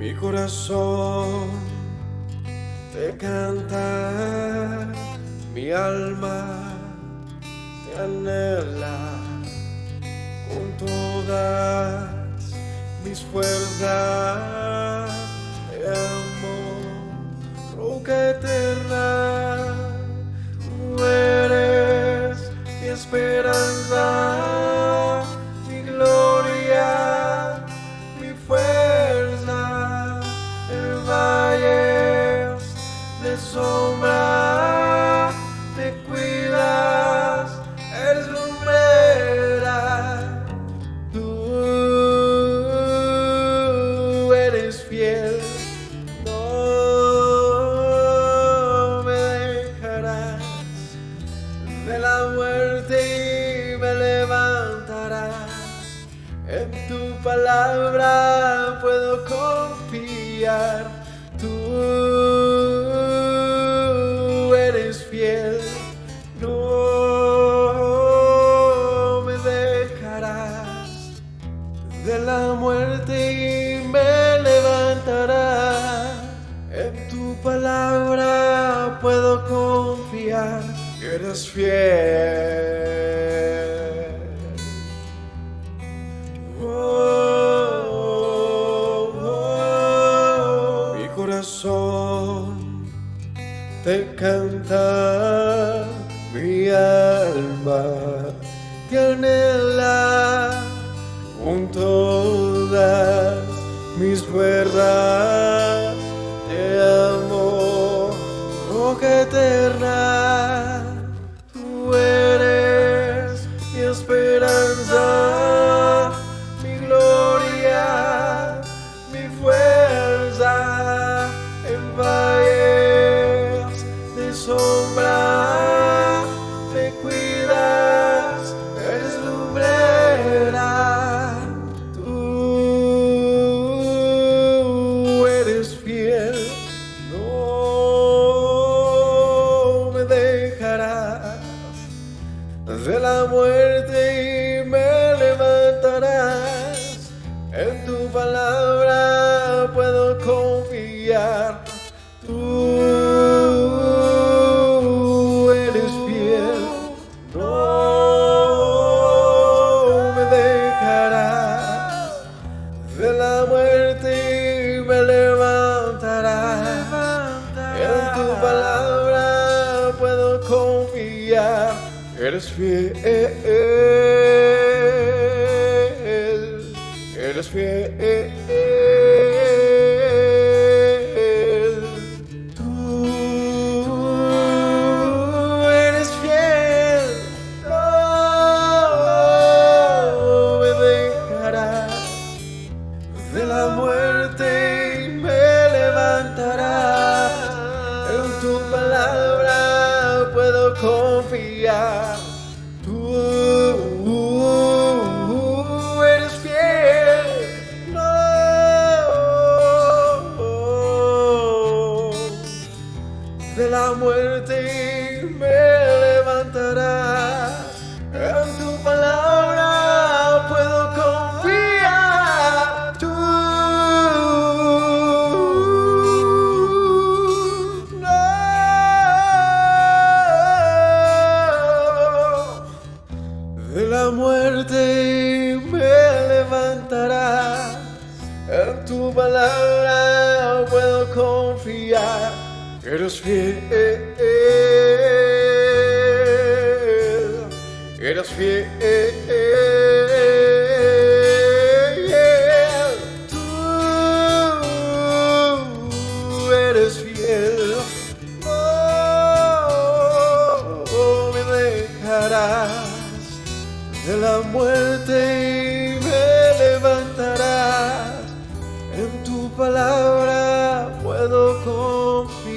Mi corazón te canta, mi alma te anhela con todas mis fuerzas. Te amo, roca eterna, tú eres mi esperanza, mi gloria, mi fuerza. En valles de sombra te cuidas, eres lumbrera. Tú eres fiel, no me dejarás. De la muerte y me levantarás. En tu palabra puedo confiar. Tú eres fiel, no me dejarás. De la muerte y me levantarás. En tu palabra puedo confiar. Eres fiel. Mi corazón te canta, mi alma te anhela con todas mis fuerzas. Te amo, roca eterna. Tú eres mi esperanza, mi gloria, mi fuerza. En valles de sombra te cuidas, eres lumbrera. Tú eres fiel, no me dejarás. De la muerte y me levantarás. En tu palabra puedo confiar. Tú eres fiel, no me dejarás. De la muerte y me levantarás. En tu palabra puedo confiar. Eres fiel, eres fiel. Tú eres fiel, no me dejarás. De la muerte y me levantarás. En tu palabra puedo confiar. Tú eres fiel, no. De la muerte me levantarás. En tu palabra puedo confiar. Tú no. De la muerte me levantarás. En tu palabra puedo confiar. Eres fiel, eres fiel. Tú eres fiel, no me dejarás. De la muerte me levantarás. En tu palabra puedo confiar.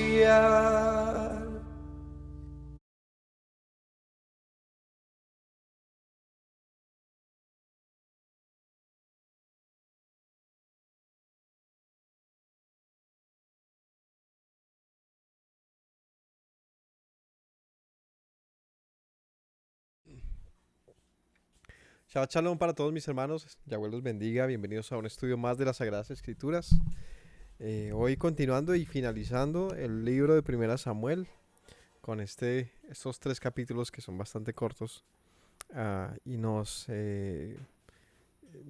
Shabbat Shalom para todos mis hermanos. Yahweh los bendiga. Bienvenidos a un estudio más de las Sagradas Escrituras. Hoy continuando y finalizando el libro de Primera Samuel con estos 3 capítulos que son bastante cortos, y nos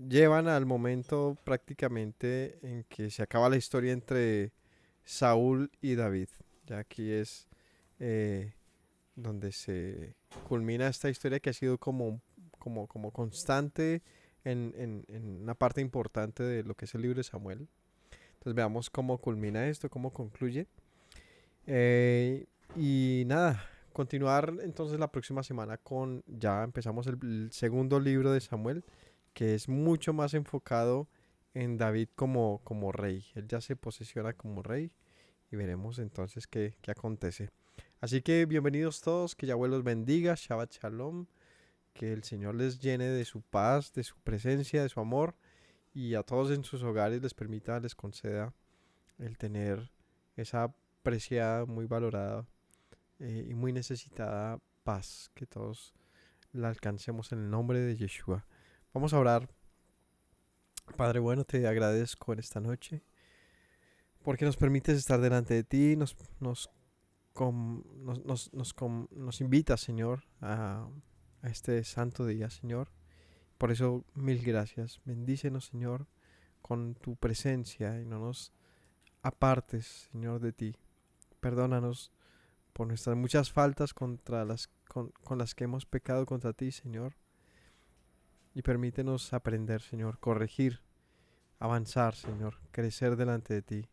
llevan al momento prácticamente en que se acaba la historia entre Saúl y David. Ya aquí es eh, donde se culmina esta historia que ha sido como constante en una parte importante de lo que es el libro de Samuel. Entonces veamos cómo culmina esto, cómo concluye. Y nada, continuar entonces la próxima semana ya empezamos el segundo libro de Samuel, que es mucho más enfocado en David como rey. Él ya se posesiona como rey y veremos entonces qué acontece. Así que bienvenidos todos, que Yahweh los bendiga, Shabbat Shalom, que el Señor les llene de su paz, de su presencia, de su amor, y a todos en sus hogares les conceda el tener esa preciada, muy valorada y muy necesitada paz, que todos la alcancemos en el nombre de Yeshua. Vamos a orar. Padre bueno, te agradezco en esta noche porque nos permites estar delante de ti, nos invitas, Señor, a este santo día, Señor. Por eso, mil gracias. Bendícenos, Señor, con tu presencia y no nos apartes, Señor, de ti. Perdónanos por nuestras muchas faltas con las que hemos pecado contra ti, Señor. Y permítenos aprender, Señor, corregir, avanzar, Señor, crecer delante de ti.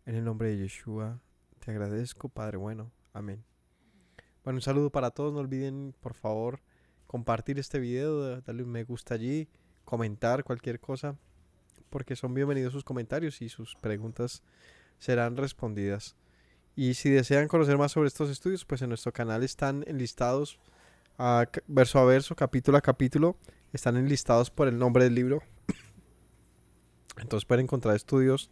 En el nombre de Yeshua, te agradezco, Padre bueno. Amén. Bueno, un saludo para todos. No olviden, por favor, compartir este video, darle un me gusta allí, comentar cualquier cosa, porque son bienvenidos sus comentarios y sus preguntas serán respondidas. Y si desean conocer más sobre estos estudios, pues en nuestro canal están enlistados verso a verso, capítulo a capítulo, están enlistados por el nombre del libro. Entonces pueden encontrar estudios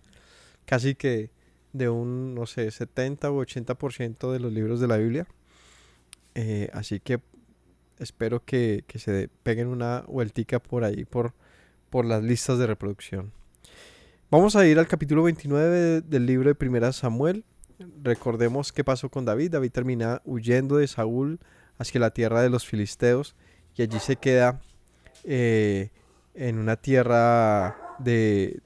casi que de un, no sé, 70 u 80% de los libros de la Biblia. Así que espero que se peguen una vueltica por ahí, por las listas de reproducción. Vamos a ir al capítulo 29 del libro de Primera Samuel. Recordemos qué pasó con David. David termina huyendo de Saúl hacia la tierra de los filisteos y allí se queda en una tierra de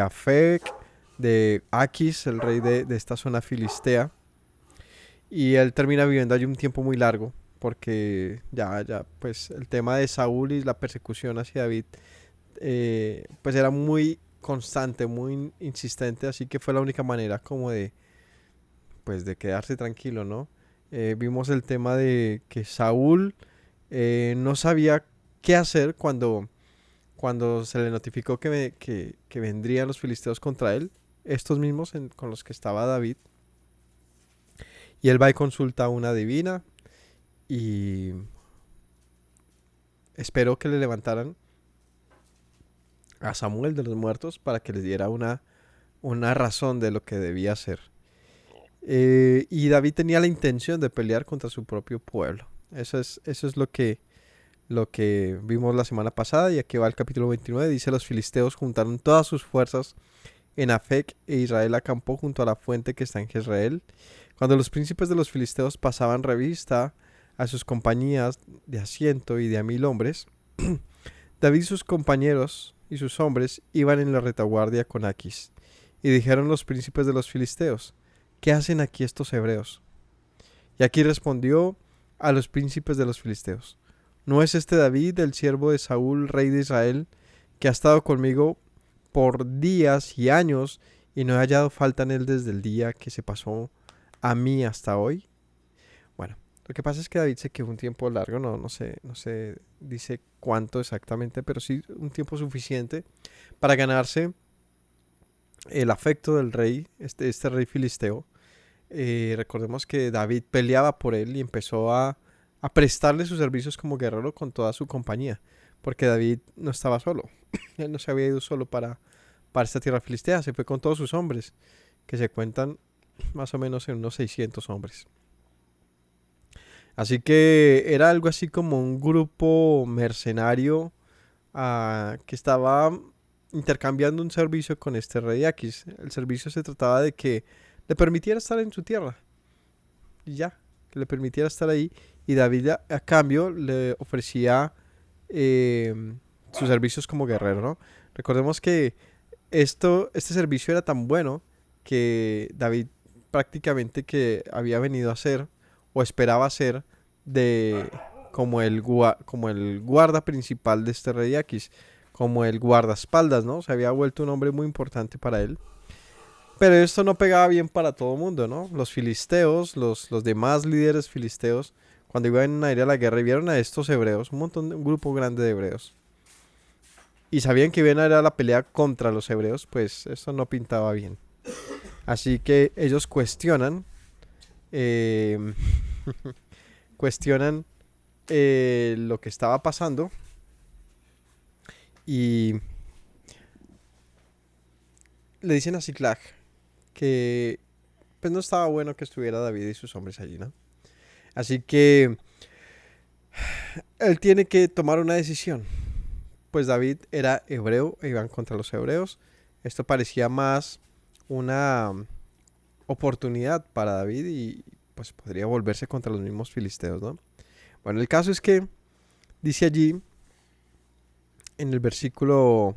Afec, de Aquis, el rey de esta zona filistea. Y él termina viviendo allí un tiempo muy largo porque ya pues el tema de Saúl y la persecución hacia David pues era muy constante, muy insistente, así que fue la única manera como de quedarse tranquilo, ¿no? Vimos el tema de que Saúl no sabía qué hacer cuando se le notificó que vendrían los filisteos contra él, estos mismos con los que estaba David. Y él va y consulta a una divina y esperó que le levantaran a Samuel de los muertos para que les diera una razón de lo que debía hacer. Y David tenía la intención de pelear contra su propio pueblo. Eso es lo que vimos la semana pasada. Y aquí va el capítulo 29. Dice: los filisteos juntaron todas sus fuerzas en Afec, e Israel acampó junto a la fuente que está en Jezreel. Cuando los príncipes de los filisteos pasaban revista a sus compañías de a 100 y de a 1000 hombres, David y sus compañeros y sus hombres iban en la retaguardia con Aquis. Y dijeron los príncipes de los filisteos: ¿qué hacen aquí estos hebreos? Y Aquis respondió a los príncipes de los filisteos: ¿no es este David, el siervo de Saúl, rey de Israel, que ha estado conmigo por días y años, y no he hallado falta en él desde el día que se pasó a mí hasta hoy? Bueno, lo que pasa es que David se quedó un tiempo largo, no se dice cuánto exactamente, pero sí un tiempo suficiente para ganarse el afecto del rey, este rey filisteo. Recordemos que David peleaba por él y empezó a prestarle sus servicios como guerrero con toda su compañía, porque David no estaba solo. Él no se había ido solo para esta tierra filistea, se fue con todos sus hombres, que se cuentan más o menos en unos 600 hombres. Así que era algo así como un grupo mercenario que estaba intercambiando un servicio con este rey Aquis. El servicio se trataba de que le permitiera estar en su tierra y ya, que le permitiera estar ahí. Y David a cambio le ofrecía sus servicios como guerrero, ¿no? Recordemos que este servicio era tan bueno que David prácticamente que había venido a ser o esperaba ser de como el guarda principal de este rey Aquis, como el guardaespaldas, ¿no? Se había vuelto un hombre muy importante para él. Pero esto no pegaba bien para todo el mundo, ¿no? Los filisteos, los demás líderes filisteos, cuando iban a ir a la guerra y vieron a estos hebreos, un grupo grande de hebreos, y sabían que iban a ir a la pelea contra los hebreos, pues eso no pintaba bien. Así que ellos eh, cuestionan lo que estaba pasando y le dicen a Ziklag que pues no estaba bueno que estuviera David y sus hombres allí, ¿no? Así que él tiene que tomar una decisión. Pues David era hebreo e iban contra los hebreos. Esto parecía más una oportunidad para David y pues podría volverse contra los mismos filisteos, ¿no? Bueno, el caso es que dice allí en el versículo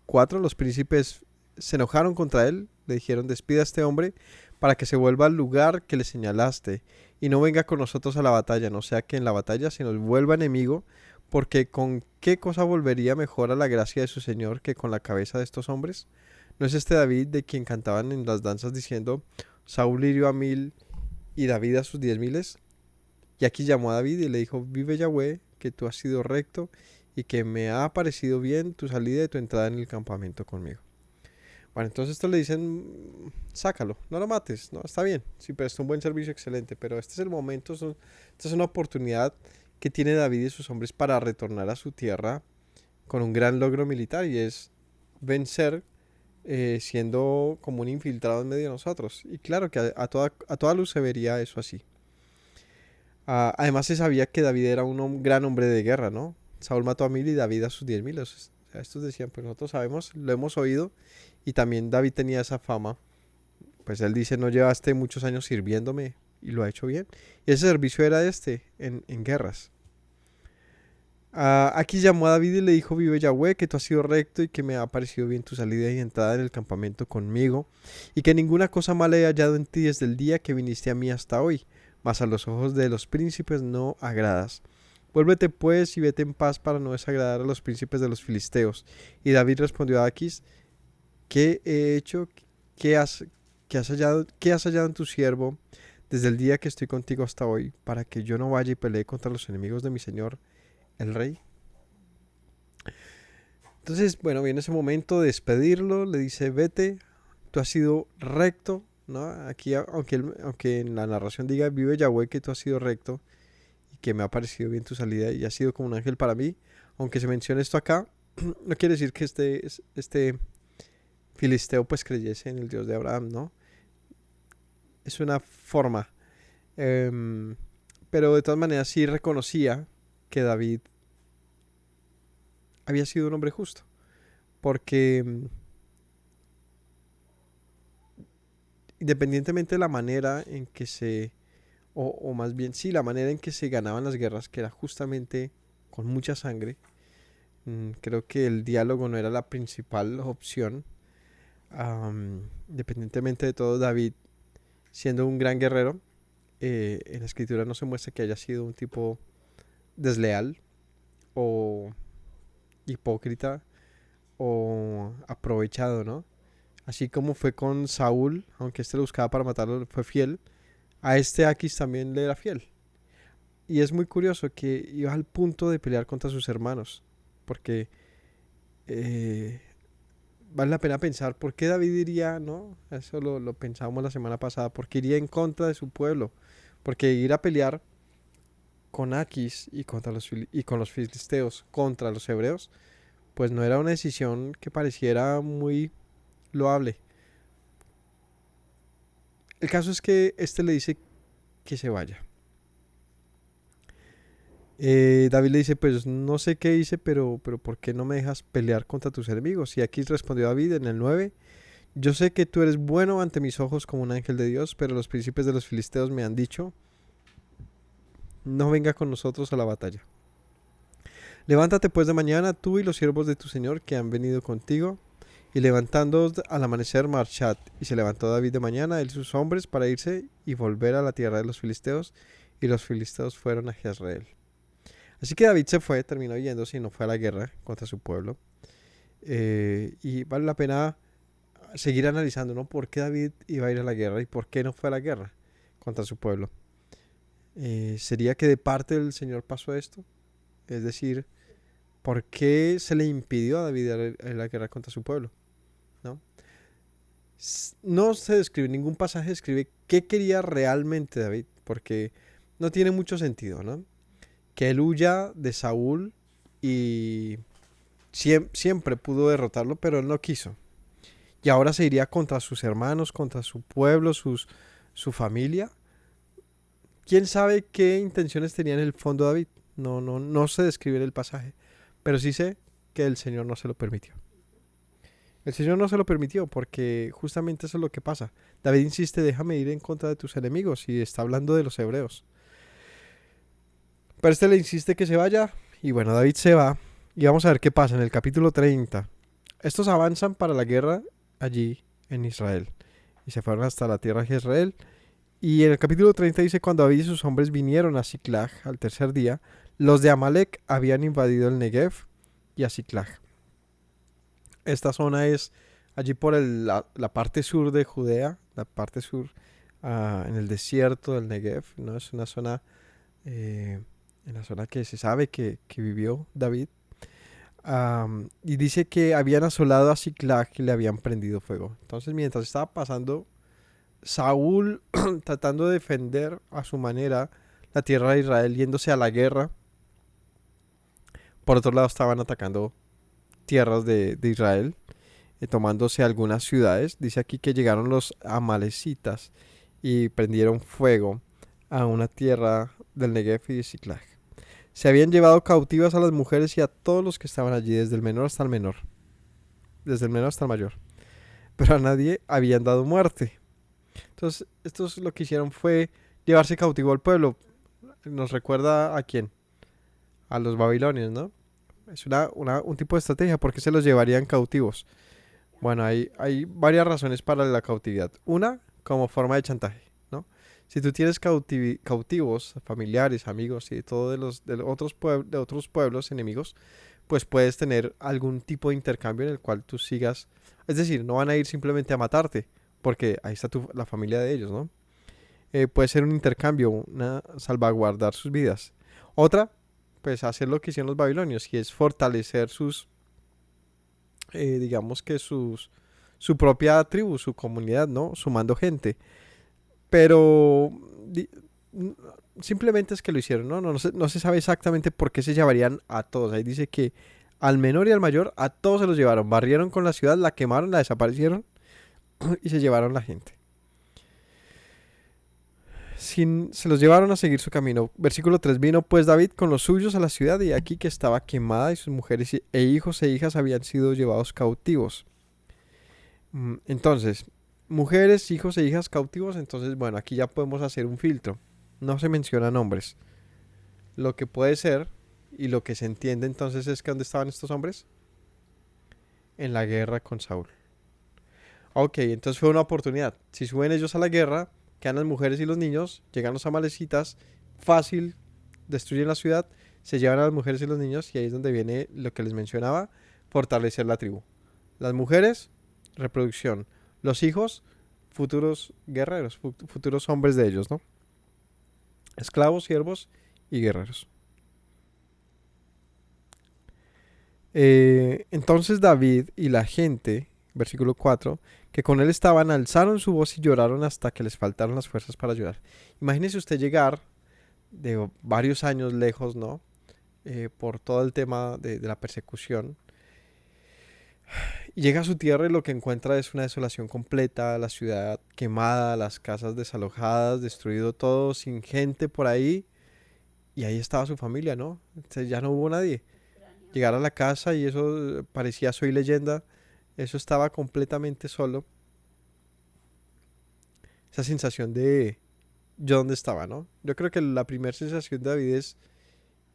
4, los príncipes se enojaron contra él, le dijeron, despida a este hombre para que se vuelva al lugar que le señalaste y no venga con nosotros a la batalla, no sea que en la batalla se nos vuelva enemigo, porque con qué cosa volvería mejor a la gracia de su Señor que con la cabeza de estos hombres. ¿No es este David de quien cantaban en las danzas diciendo, Saúl hirió a 1000 y David a sus 10,000? Y aquí llamó a David y le dijo, vive Yahweh, que tú has sido recto y que me ha parecido bien tu salida y tu entrada en el campamento conmigo. Bueno, entonces esto le dicen, sácalo, no lo mates, no, está bien, sí prestó un buen servicio, excelente, pero este es el momento, esta es una oportunidad que tiene David y sus hombres para retornar a su tierra con un gran logro militar y es vencer siendo como un infiltrado en medio de nosotros. Y claro que a toda luz se vería eso así. Además se sabía que David era un gran hombre de guerra, ¿no? Saúl mató a 1000 y David a sus 10,000. O sea, estos decían, pues nosotros sabemos, lo hemos oído. Y también David tenía esa fama. Pues él dice, no llevaste muchos años sirviéndome y lo ha hecho bien. Y ese servicio era en guerras. Aquí llamó a David y le dijo, vive Yahweh, que tú has sido recto y que me ha parecido bien tu salida y entrada en el campamento conmigo, y que ninguna cosa mala he hallado en ti desde el día que viniste a mí hasta hoy, mas a los ojos de los príncipes no agradas. Vuélvete pues y vete en paz para no desagradar a los príncipes de los filisteos. Y David respondió a Aquis, ¿qué he hecho? ¿Qué has, qué has hallado en tu siervo desde el día que estoy contigo hasta hoy, para que yo no vaya y pelee contra los enemigos de mi señor el rey? Entonces, bueno, viene ese momento de despedirlo, le dice, vete, tú has sido recto, ¿no? Aquí, aunque en la narración diga, vive Yahweh, que tú has sido recto y que me ha parecido bien tu salida y has sido como un ángel para mí, aunque se mencione esto acá, no quiere decir que este filisteo pues creyese en el Dios de Abraham, ¿no? Es una forma. Em, pero de todas maneras sí reconocía que David había sido un hombre justo, porque independientemente de la manera en que o más bien sí, la manera en que se ganaban las guerras, que era justamente con mucha sangre, creo que el diálogo no era la principal opción. Independientemente de todo, David, siendo un gran guerrero, en la escritura no se muestra que haya sido un tipo desleal o hipócrita o aprovechado, ¿no? Así como fue con Saúl, aunque este lo buscaba para matarlo, fue fiel. A este Aquis también le era fiel. Y es muy curioso que iba al punto de pelear contra sus hermanos. Porque eh, vale la pena pensar por qué David iría, ¿no? Eso lo pensábamos la semana pasada. ¿Por qué iría en contra de su pueblo? Porque ir a pelear con Aquis y con los filisteos contra los hebreos, pues no era una decisión que pareciera muy loable. El caso es que este le dice que se vaya. David le dice, pues no sé qué hice, pero ¿por qué no me dejas pelear contra tus enemigos? Y aquí respondió David en el 9: yo sé que tú eres bueno ante mis ojos como un ángel de Dios, pero los príncipes de los filisteos me han dicho, no venga con nosotros a la batalla. Levántate pues de mañana tú y los siervos de tu señor que han venido contigo, y levantándoos al amanecer marchad. Y se levantó David de mañana, él y sus hombres, para irse y volver a la tierra de los filisteos, y los filisteos fueron a Jezreel. Así que David se fue, terminó yéndose y no fue a la guerra contra su pueblo. Y vale la pena seguir analizando, ¿no? ¿Por qué David iba a ir a la guerra y por qué no fue a la guerra contra su pueblo? ¿Sería que de parte del Señor pasó esto? Es decir, ¿por qué se le impidió a David ir a la guerra contra su pueblo? ¿No? No se describe, ningún pasaje describe qué quería realmente David, porque no tiene mucho sentido, ¿no? Que él huya de Saúl y siempre pudo derrotarlo, pero él no quiso. Y ahora se iría contra sus hermanos, contra su pueblo, su familia. ¿Quién sabe qué intenciones tenía en el fondo David? No sé describir el pasaje, pero sí sé que el Señor no se lo permitió. El Señor no se lo permitió porque justamente eso es lo que pasa. David insiste, déjame ir en contra de tus enemigos, y está hablando de los hebreos. Pero este le insiste que se vaya, y bueno, David se va, y vamos a ver qué pasa en el capítulo 30. Estos avanzan para la guerra allí en Israel, y se fueron hasta la tierra de Jezreel. Y en el capítulo 30 dice, cuando David y sus hombres vinieron a Ziklag al tercer día, los de Amalek habían invadido el Negev y a Ziklag. Esta zona es allí por la parte sur de Judea, la parte sur, en el desierto del Negev, ¿no? Es una zona, en la zona que se sabe que vivió David. Y dice que habían asolado a Ziklag y le habían prendido fuego. Entonces, mientras estaba pasando Saúl tratando de defender a su manera la tierra de Israel, yéndose a la guerra, por otro lado estaban atacando tierras de Israel, tomándose algunas ciudades. Dice aquí que llegaron los amalecitas y prendieron fuego a una tierra del Negev y de Ziklag. Se habían llevado cautivas a las mujeres y a todos los que estaban allí, desde el menor hasta el menor, desde el menor hasta el mayor, pero a nadie habían dado muerte. Entonces, estos lo que hicieron fue llevarse cautivo al pueblo. Nos recuerda a quién, a los babilonios, ¿no? Es un tipo de estrategia. ¿Por qué se los llevarían cautivos? Bueno, hay varias razones para la cautividad. Una, como forma de chantaje, ¿no? Si tú tienes cautivos, familiares, amigos y todo de otros pueblos enemigos, pues puedes tener algún tipo de intercambio en el cual tú sigas. Es decir, no van a ir simplemente a matarte, porque ahí está la familia de ellos, ¿no? Puede ser un intercambio, una salvaguardar sus vidas. Otra, pues hacer lo que hicieron los babilonios, y es fortalecer digamos que su propia tribu, su comunidad, ¿no? Sumando gente. Pero simplemente es que lo hicieron, ¿no? No se sabe exactamente por qué se llevarían a todos. Ahí dice que al menor y al mayor, a todos se los llevaron. Barrieron con la ciudad, la quemaron, la desaparecieron y se llevaron la gente. Se los llevaron a seguir su camino. Versículo 3: vino pues David con los suyos a la ciudad, y aquí que estaba quemada, y sus mujeres e hijos e hijas habían sido llevados cautivos. Entonces, mujeres, hijos e hijas cautivos. Entonces, bueno, aquí ya podemos hacer un filtro. No se mencionan nombres. Lo que puede ser y lo que se entiende entonces es que ¿dónde estaban estos hombres? En la guerra con Saúl. Ok, entonces fue una oportunidad. Si suben ellos a la guerra, quedan las mujeres y los niños, llegan los amalecitas, fácil, destruyen la ciudad, se llevan a las mujeres y los niños, y ahí es donde viene lo que les mencionaba, fortalecer la tribu. Las mujeres, reproducción. Los hijos, futuros guerreros, futuros hombres de ellos, ¿no? Esclavos, siervos y guerreros. Entonces David y la gente, versículo 4, que con él estaban, alzaron su voz y lloraron hasta que les faltaron las fuerzas para llorar. Imagínese usted llegar de varios años lejos, ¿no? Por todo el tema de la persecución. Y llega a su tierra y lo que encuentra es una desolación completa, la ciudad quemada, las casas desalojadas, destruido todo, sin gente por ahí. y ahí estaba su familia, ¿no? Entonces ya no hubo nadie. Llegar a la casa y eso parecía Soy Leyenda, eso estaba completamente solo. Esa sensación de yo dónde estaba, ¿no? Yo creo que la primera sensación de David es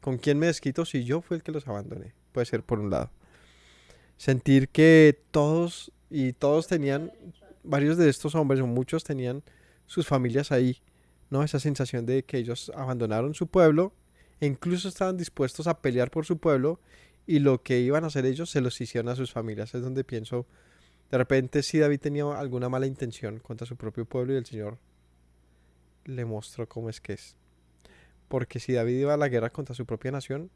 con quién me desquito si yo fui el que los abandoné. Puede ser por un lado. Sentir que todos tenían, varios de estos hombres o muchos tenían sus familias ahí, ¿no? Esa sensación de que ellos abandonaron su pueblo e incluso estaban dispuestos a pelear por su pueblo y lo que iban a hacer ellos se los hicieron a sus familias. Es donde pienso, de repente si David tenía alguna mala intención contra su propio pueblo y el Señor le mostró cómo es que es. Porque si David iba a la guerra contra su propia nación,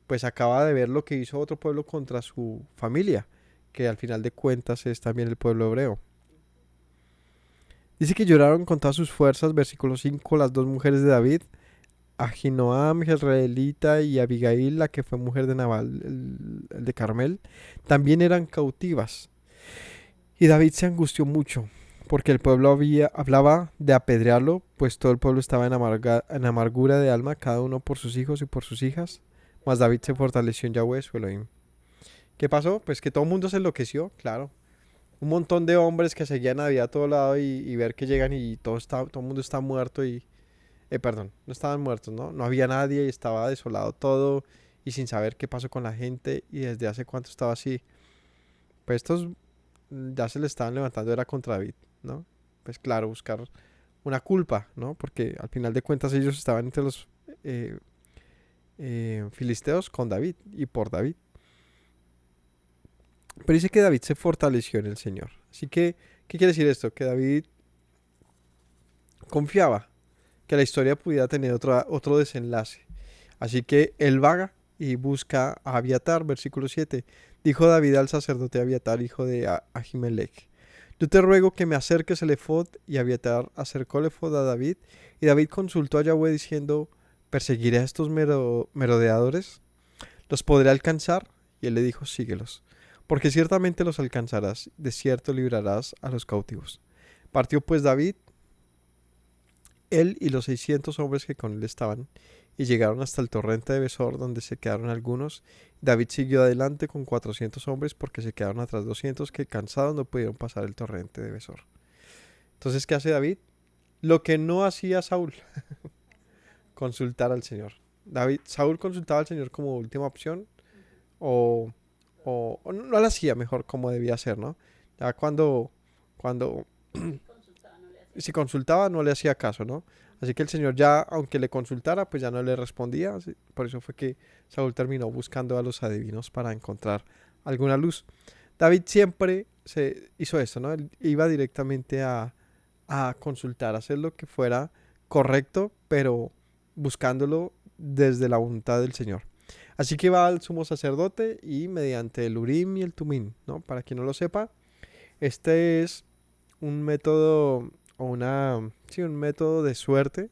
pues acaba de ver lo que hizo otro pueblo contra su familia, que al final de cuentas es también el pueblo hebreo. Dice que lloraron con todas sus fuerzas, versículo 5, las dos mujeres de David, Ahinoam, Jezreelita, y Abigail, la que fue mujer de Nabal, el de Carmel, también eran cautivas. Y David se angustió mucho, porque el pueblo hablaba de apedrearlo, pues todo el pueblo estaba en amargura de alma, cada uno por sus hijos y por sus hijas. Mas David se fortaleció en Yahweh, su Elohim. ¿Qué pasó? Pues que todo el mundo se enloqueció, claro. Un montón de hombres que seguían a David a todo lado y ver que llegan y todo el mundo está muerto y... perdón, no estaban muertos, ¿no? No había nadie y estaba desolado todo y sin saber qué pasó con la gente y desde hace cuánto estaba así. Pues estos ya se le estaban levantando, era contra David, ¿no? Pues claro, buscar una culpa, ¿no? Porque al final de cuentas ellos estaban entre los eh, filisteos con David y por David. Pero dice que David se fortaleció en el Señor. Así que, ¿qué quiere decir esto? Que David confiaba que la historia pudiera tener otro desenlace. Así que él vaga y busca a Abiatar, versículo 7. Dijo David al sacerdote Abiatar, hijo de Ahimelech: yo te ruego que me acerques el efod. Y Abiatar acercó el efod a David. Y David consultó a Yahweh diciendo: ¿perseguiré a estos merodeadores? ¿Los podré alcanzar? Y él le dijo: síguelos, porque ciertamente los alcanzarás, de cierto librarás a los cautivos. Partió pues David, él y los 600 hombres que con él estaban, y llegaron hasta el torrente de Besor, donde se quedaron algunos. David siguió adelante con 400 hombres, porque se quedaron atrás 200 que cansados no pudieron pasar el torrente de Besor. Entonces, ¿qué hace David? Lo que no hacía Saúl, consultar al Señor. Saúl consultaba al Señor como última opción, o, o no lo hacía mejor como debía hacer, ¿no? Ya cuando si consultaba no le hacía caso, ¿no? Así que el Señor ya, aunque le consultara, pues ya no le respondía. Por eso fue que Saúl terminó buscando a los adivinos para encontrar alguna luz. David siempre se hizo esto, ¿no? Él iba directamente a consultar, a hacer lo que fuera correcto, pero buscándolo desde la voluntad del Señor. Así que va al sumo sacerdote y mediante el Urim y el Tumim, ¿no? Para quien no lo sepa, este es un método o un método de suerte,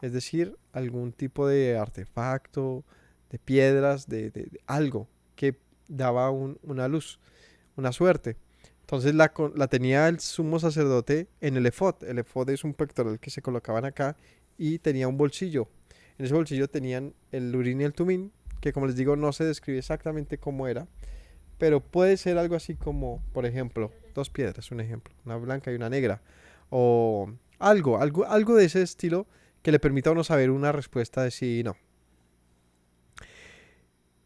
es decir, algún tipo de artefacto, de piedras, de algo que daba una luz, una suerte. Entonces la tenía el sumo sacerdote en el efod. El efod es un pectoral que se colocaban acá y tenía un bolsillo. En ese bolsillo tenían el urín y el tumín, que como les digo no se describe exactamente cómo era, pero puede ser algo así como, por ejemplo, dos piedras, un ejemplo, una blanca y una negra, o algo de ese estilo que le permita a uno saber una respuesta de sí y no.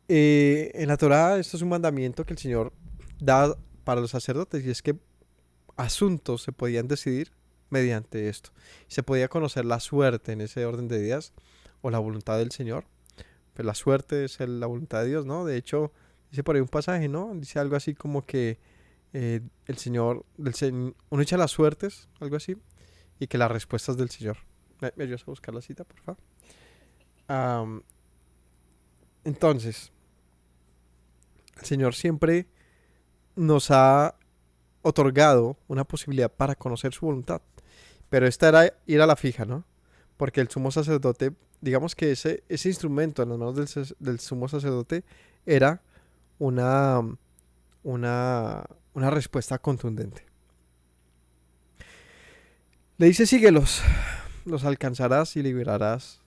En la Torá esto es un mandamiento que el Señor da para los sacerdotes y es que asuntos se podían decidir mediante esto. Se podía conocer la suerte en ese orden de días o la voluntad del Señor. Pues la suerte es la voluntad de Dios, ¿no? De hecho, dice por ahí un pasaje, ¿no? Dice algo así como que el Señor, uno echa las suertes, algo así, y que las respuestas del Señor. ¿Me ayudas a buscar la cita, por favor? Am, entonces, el Señor siempre nos ha otorgado una posibilidad para conocer su voluntad. Pero esta era ir a la fija, ¿no? Porque el sumo sacerdote, digamos que ese instrumento en las manos del sumo sacerdote era una, una respuesta contundente. Le dice: síguelos, los alcanzarás y liberarás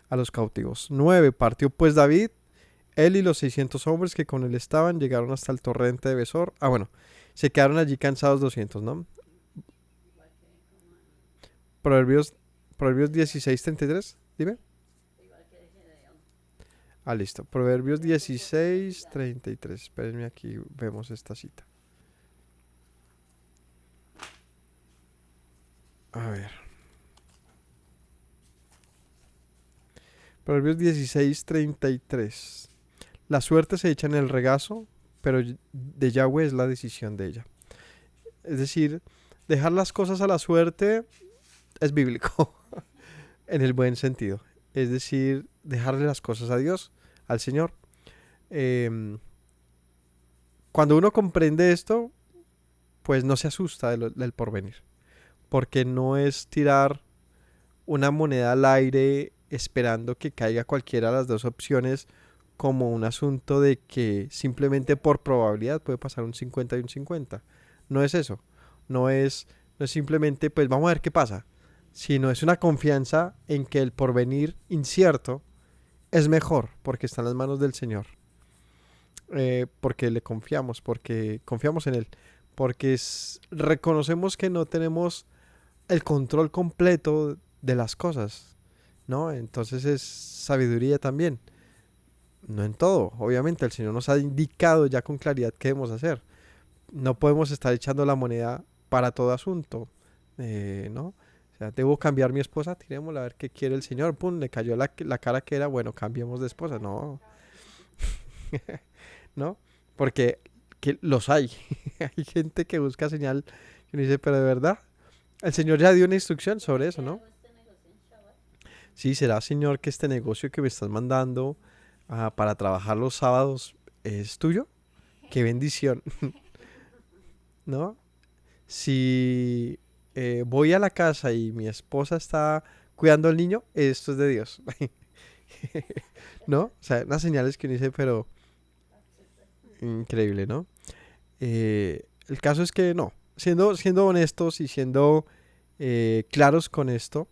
a los cautivos. 9. Partió pues David, él y los 600 hombres que con él estaban, llegaron hasta el torrente de Besor. Ah, bueno, se quedaron allí cansados 200, ¿no? Proverbios, Proverbios 16:33, dime. Ah, listo. Proverbios 16:33. Espérenme, aquí vemos esta cita. A ver. Proverbios 16:33. La suerte se echa en el regazo, pero de Yahweh es la decisión de ella. Es decir, dejar las cosas a la suerte es bíblico, en el buen sentido. Es decir, dejarle las cosas a Dios, al Señor. Em, Cuando uno comprende esto, pues no se asusta del porvenir, porque no es tirar una moneda al aire esperando que caiga cualquiera de las dos opciones como un asunto de que simplemente por probabilidad puede pasar un 50 y un 50. No es eso. No es, no es simplemente, pues vamos a ver qué pasa, sino es una confianza en que el porvenir incierto es mejor porque está en las manos del Señor. Porque le confiamos, porque confiamos en Él, porque reconocemos que no tenemos el control completo de las cosas, ¿no? Entonces es sabiduría también. No en todo, obviamente, el Señor nos ha indicado ya con claridad qué debemos hacer. No podemos estar echando la moneda para todo asunto, ¿no? O sea, debo cambiar mi esposa, tirémosla a ver qué quiere el Señor. Pum, le cayó la cara que era, bueno, cambiemos de esposa. No, ¿no? Porque que los hay. Hay gente que busca señal y uno dice, pero de verdad, el Señor ya dio una instrucción sobre eso, ¿no? Sí, será, Señor, que este negocio que me estás mandando para trabajar los sábados es tuyo. Qué bendición, ¿no? Si voy a la casa y mi esposa está cuidando al niño, esto es de Dios. ¿No? O sea, unas señales que uno dice, pero increíble, ¿no? El caso es que no, siendo honestos y siendo claros con esto,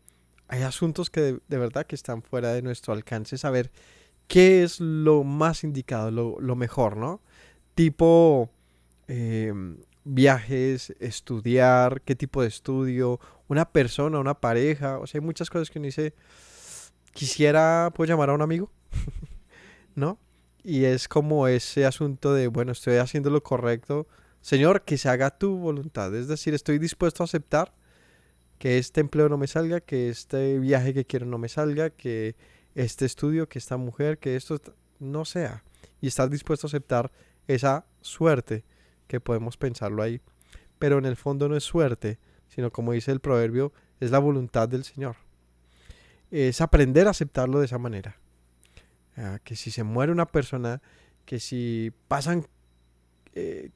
hay asuntos que de verdad que están fuera de nuestro alcance saber qué es lo más indicado, lo mejor, ¿no? Tipo viajes, estudiar, qué tipo de estudio, una persona, una pareja, o sea, hay muchas cosas que uno dice, quisiera, puedo llamar a un amigo, ¿no? Y es como ese asunto de, bueno, estoy haciendo lo correcto, Señor, que se haga tu voluntad, es decir, estoy dispuesto a aceptar que este empleo no me salga, que este viaje que quiero no me salga, que este estudio, que esta mujer, que esto no sea. Y estar dispuesto a aceptar esa suerte, que podemos pensarlo ahí. Pero en el fondo no es suerte, sino como dice el proverbio, es la voluntad del Señor. Es aprender a aceptarlo de esa manera. Que si se muere una persona, que si pasan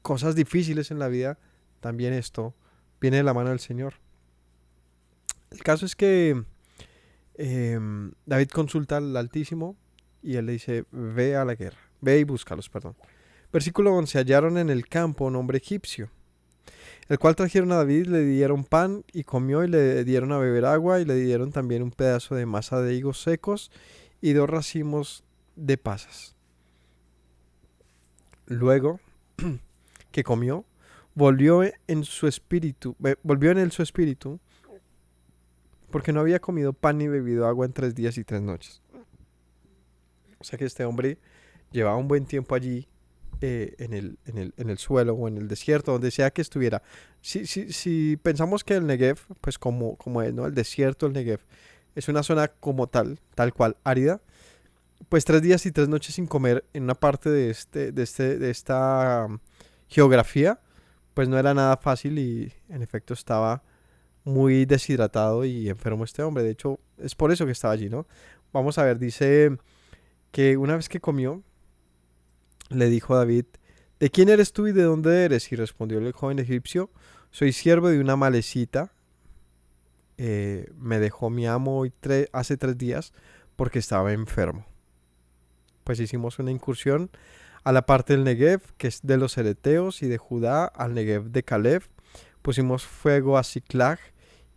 cosas difíciles en la vida, también esto viene de la mano del Señor. El caso es que David consulta al Altísimo y él le dice, ve a la guerra, ve y búscalos, perdón. Versículo 11, hallaron en el campo un hombre egipcio, el cual trajeron a David, le dieron pan y comió y le dieron a beber agua y le dieron también un pedazo de masa de higos secos y 2 racimos de pasas. Luego que comió, volvió en él su espíritu, porque no había comido pan ni bebido agua en 3 días y 3 noches. O sea que este hombre llevaba un buen tiempo allí en el suelo o en el desierto, donde sea que estuviera. Si pensamos que el Negev, pues como es, ¿no? El desierto, el Negev, es una zona como tal cual, árida, pues 3 días y 3 noches sin comer en una parte de esta geografía, pues no era nada fácil y en efecto estaba muy deshidratado y enfermo este hombre. De hecho, es por eso que estaba allí, ¿no? Vamos a ver, dice que una vez que comió, le dijo a David, ¿de quién eres tú y de dónde eres? Y respondió el joven egipcio, soy siervo de una malecita, me dejó mi amo hoy hace 3 días porque estaba enfermo. Pues hicimos una incursión a la parte del Negev, que es de los Ereteos, y de Judá al Negev de Caleb. Pusimos fuego a Siclag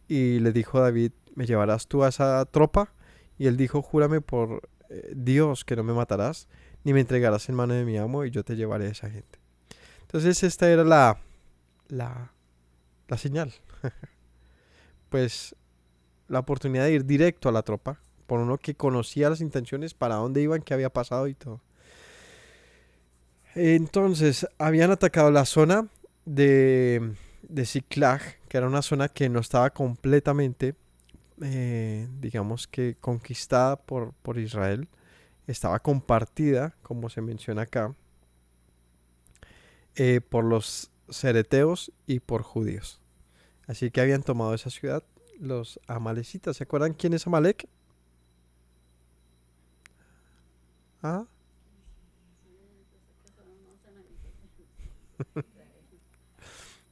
y le dijo a David, ¿me llevarás tú a esa tropa? Y él dijo, júrame por Dios que no me matarás, ni me entregarás en mano de mi amo, y yo te llevaré a esa gente. Entonces esta era la, la señal. Pues la oportunidad de ir directo a la tropa, por uno que conocía las intenciones, para dónde iban, qué había pasado y todo. Entonces, habían atacado la zona de Ziklag, que era una zona que no estaba completamente, digamos que conquistada por Israel. Estaba compartida, como se menciona acá, por los cereteos y por judíos. Así que habían tomado esa ciudad los amalecitas. ¿Se acuerdan quién es Amalek? ¿Ah?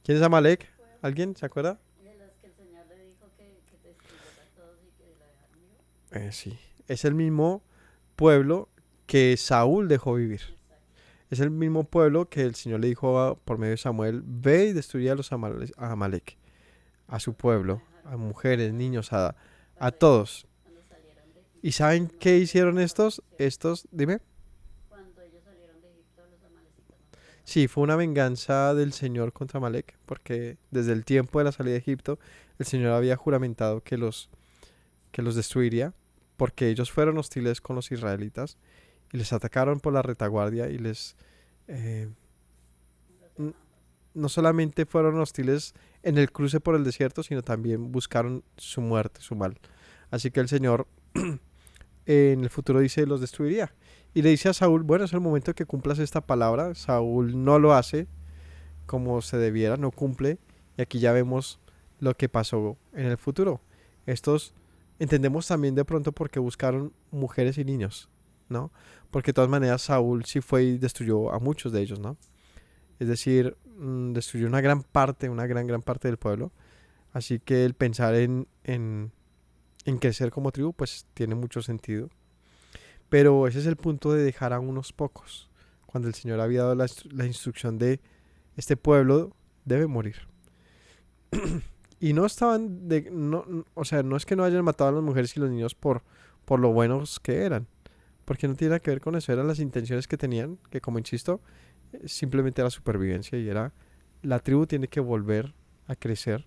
¿Quién es Amalek? ¿Alguien se acuerda? Sí. Es el mismo pueblo que Saúl dejó vivir. Es el mismo pueblo que el Señor le dijo por medio de Samuel, ve y destruye a los a Amalek, a su pueblo, a mujeres, niños, a todos. ¿Y saben qué hicieron estos? Estos, dime. Sí, fue una venganza del Señor contra Amalek, porque desde el tiempo de la salida de Egipto, el Señor había juramentado que los destruiría, porque ellos fueron hostiles con los israelitas y les atacaron por la retaguardia y les... eh, no solamente fueron hostiles en el cruce por el desierto, sino también buscaron su muerte, su mal. Así que el Señor en el futuro dice, los destruiría. Y le dice a Saúl, bueno, es el momento que cumplas esta palabra. Saúl no lo hace como se debiera, no cumple. Y aquí ya vemos lo que pasó en el futuro. Estos entendemos también de pronto por qué buscaron mujeres y niños, ¿no? Porque de todas maneras Saúl sí fue y destruyó a muchos de ellos, ¿no? Es decir, destruyó una gran parte, una gran parte del pueblo. Así que el pensar en crecer como tribu, pues tiene mucho sentido. Pero ese es el punto de dejar a unos pocos. Cuando el Señor había dado la instrucción de este pueblo debe morir. Y no estaban o sea, no es que no hayan matado a las mujeres y los niños por lo buenos que eran. Porque no tiene nada que ver con eso. Eran las intenciones que tenían, que como insisto, simplemente era supervivencia y era la tribu tiene que volver a crecer.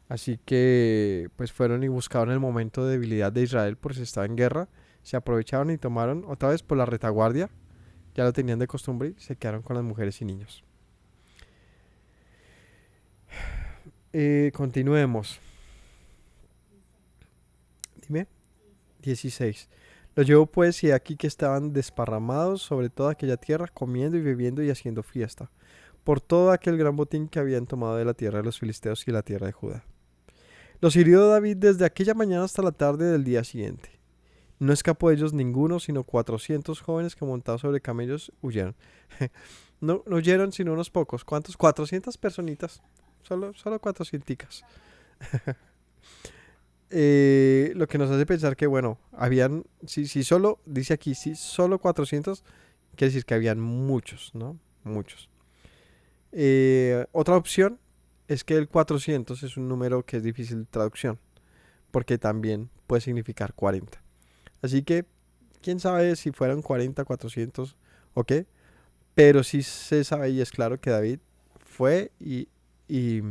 Así que pues fueron y buscaron el momento de debilidad de Israel porque estaba en guerra. Se aprovecharon y tomaron otra vez por la retaguardia. Ya lo tenían de costumbre y se quedaron con las mujeres y niños. Continuemos. Dime. 16. Los llevó pues y aquí que estaban desparramados sobre toda aquella tierra, comiendo y bebiendo y haciendo fiesta, por todo aquel gran botín que habían tomado de la tierra de los filisteos y la tierra de Judá. Los hirió David desde aquella mañana hasta la tarde del día siguiente. No escapó de ellos ninguno, sino 400 jóvenes que montados sobre camellos huyeron. No huyeron sino unos pocos. ¿Cuántos? 400 personitas. Solo 400. Lo que nos hace pensar que, bueno, habían, si solo, dice aquí, si solo 400, quiere decir que habían muchos, ¿no? Muchos. Otra opción es que el 400 es un número que es difícil de traducción, porque también puede significar 40. Así que, quién sabe si fueron 40, 400 o qué, pero sí se sabe y es claro que David fue y, y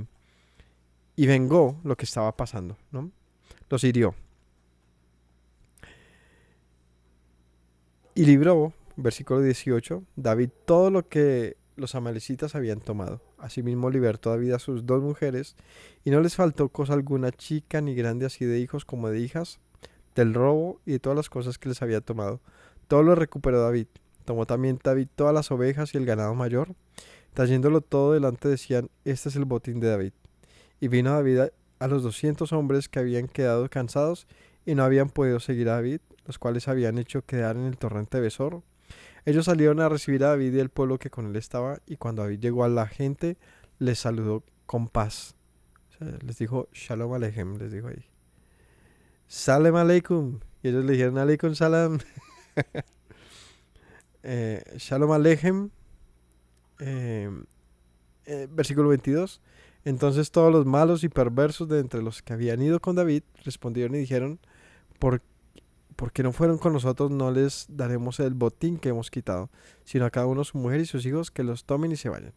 vengó lo que estaba pasando, ¿no? Los hirió. Y libró, versículo 18, David todo lo que los amalecitas habían tomado. Asimismo libertó David a sus dos mujeres, y no les faltó cosa alguna, chica ni grande, así de hijos como de hijas, del robo y de todas las cosas que les había tomado. Todo lo recuperó David. Tomó también David todas las ovejas y el ganado mayor. Trayéndolo todo delante decían, este es el botín de David. Y vino David a los 200 hombres que habían quedado cansados y no habían podido seguir a David, los cuales habían hecho quedar en el torrente de Besor. Ellos salieron a recibir a David y el pueblo que con él estaba, y cuando David llegó a la gente, les saludó con paz. O sea, les dijo, Shalom Aleichem, les dijo ahí. Salem Aleikum. Y ellos le dijeron, Aleikum Salam. Shalom Aleichem. Eh, Versículo 22. Entonces todos los malos y perversos de entre los que habían ido con David respondieron y dijeron, ¿por porque no fueron con nosotros, no les daremos el botín que hemos quitado, sino a cada uno su mujer y sus hijos que los tomen y se vayan.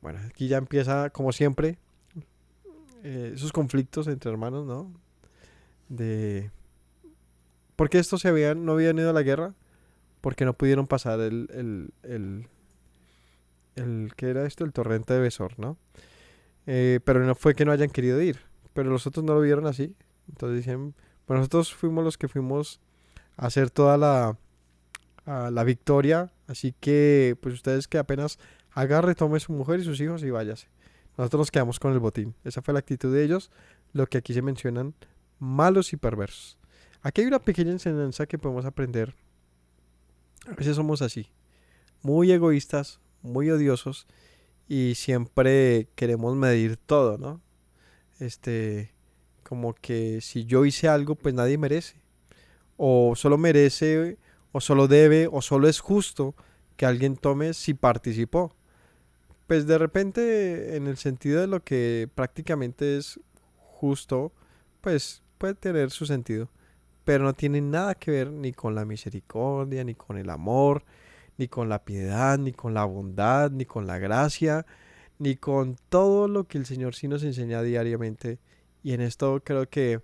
Bueno, aquí ya empieza, como siempre, esos conflictos entre hermanos, ¿no? De ¿por qué estos no habían ido a la guerra? Porque no pudieron pasar ¿qué era esto? El torrente de Besor, ¿no? Pero no fue que no hayan querido ir, pero los otros no lo vieron así. Entonces dicen, bueno, nosotros fuimos los que fuimos a hacer toda la victoria, así que pues ustedes que apenas agarre, tome su mujer y sus hijos y váyase. Nosotros nos quedamos con el botín. Esa fue la actitud de ellos, lo que aquí se mencionan, malos y perversos. Aquí hay una pequeña enseñanza que podemos aprender. A veces somos así, muy egoístas, muy odiosos y siempre queremos medir todo, ¿no? Este, como que si yo hice algo, pues nadie merece. O solo merece, o solo debe, o solo es justo que alguien tome si participó. Pues de repente, en el sentido de lo que prácticamente es justo, pues puede tener su sentido. Pero no tiene nada que ver ni con la misericordia, ni con el amor, ni con la piedad, ni con la bondad, ni con la gracia, ni con todo lo que el Señor sí nos enseña diariamente. Y en esto creo que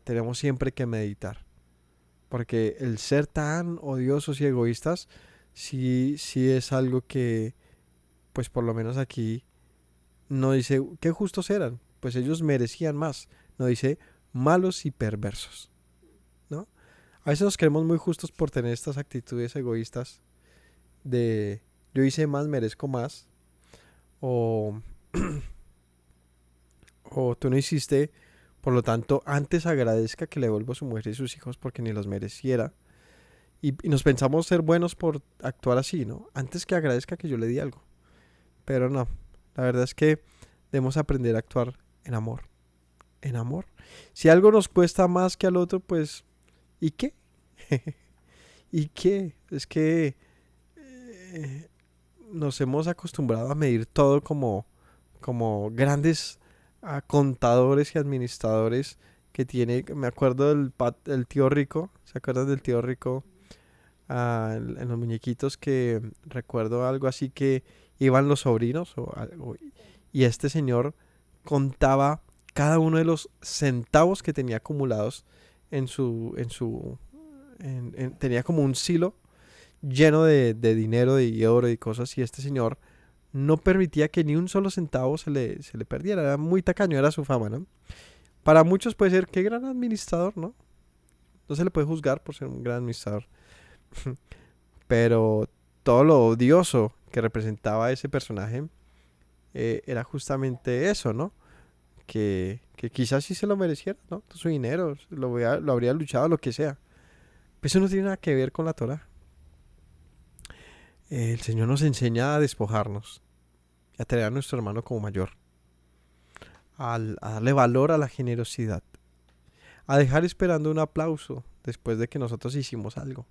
tenemos siempre que meditar. Porque el ser tan odiosos y egoístas, sí es algo que, pues por lo menos aquí, no dice qué justos eran. Pues ellos merecían más. No dice malos y perversos, ¿no? A veces nos creemos muy justos por tener estas actitudes egoístas de yo hice más, merezco más. O, o tú no hiciste, por lo tanto, antes agradezca que le devuelvo a su mujer y sus hijos porque ni los mereciera. Y nos pensamos ser buenos por actuar así, ¿no? Antes que agradezca que yo le di algo. Pero no, la verdad es que debemos aprender a actuar en amor. En amor. Si algo nos cuesta más que al otro, pues, ¿y qué? ¿Y qué? Es que nos hemos acostumbrado a medir todo como grandes contadores y administradores que tiene. Me acuerdo del tío Rico. ¿Se acuerdan del tío Rico? En los muñequitos que recuerdo algo así que iban los sobrinos o algo, y este señor contaba cada uno de los centavos que tenía acumulados tenía como un silo lleno de dinero, de oro y cosas, y este señor no permitía que ni un solo centavo se le perdiera. Era muy tacaño, era su fama, ¿no? Para muchos puede ser, qué gran administrador, ¿no? No se le puede juzgar por ser un gran administrador. Pero todo lo odioso que representaba ese personaje era justamente eso, ¿no? Que quizás sí se lo mereciera, ¿no? Todo su dinero, lo habría luchado, lo que sea. Pero eso no tiene nada que ver con la Torah. El Señor nos enseña a despojarnos, a tener a nuestro hermano como mayor, a darle valor a la generosidad, a dejar esperando un aplauso después de que nosotros hicimos algo.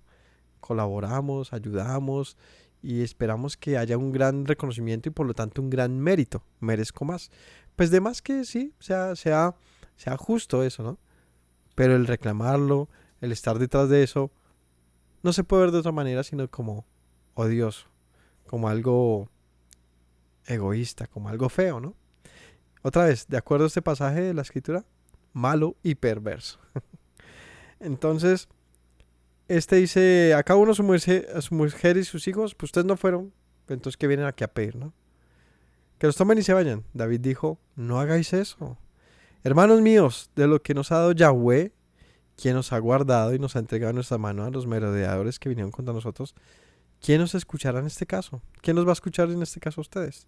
Colaboramos, ayudamos y esperamos que haya un gran reconocimiento y por lo tanto un gran mérito. Merezco más. Pues de más que sí, sea justo eso, ¿no? Pero el reclamarlo, el estar detrás de eso, no se puede ver de otra manera sino como odioso, como algo egoísta, como algo feo, ¿no? Otra vez, de acuerdo a este pasaje de la escritura, malo y perverso. Entonces, dice, acá uno a su mujer y sus hijos, pues ustedes no fueron, entonces que vienen aquí a pedir, ¿no? Que los tomen y se vayan. David dijo, no hagáis eso. Hermanos míos, de lo que nos ha dado Yahweh, quien nos ha guardado y nos ha entregado en nuestra mano a los merodeadores que vinieron contra nosotros, ¿quién nos escuchará en este caso? ¿Quién nos va a escuchar en este caso a ustedes?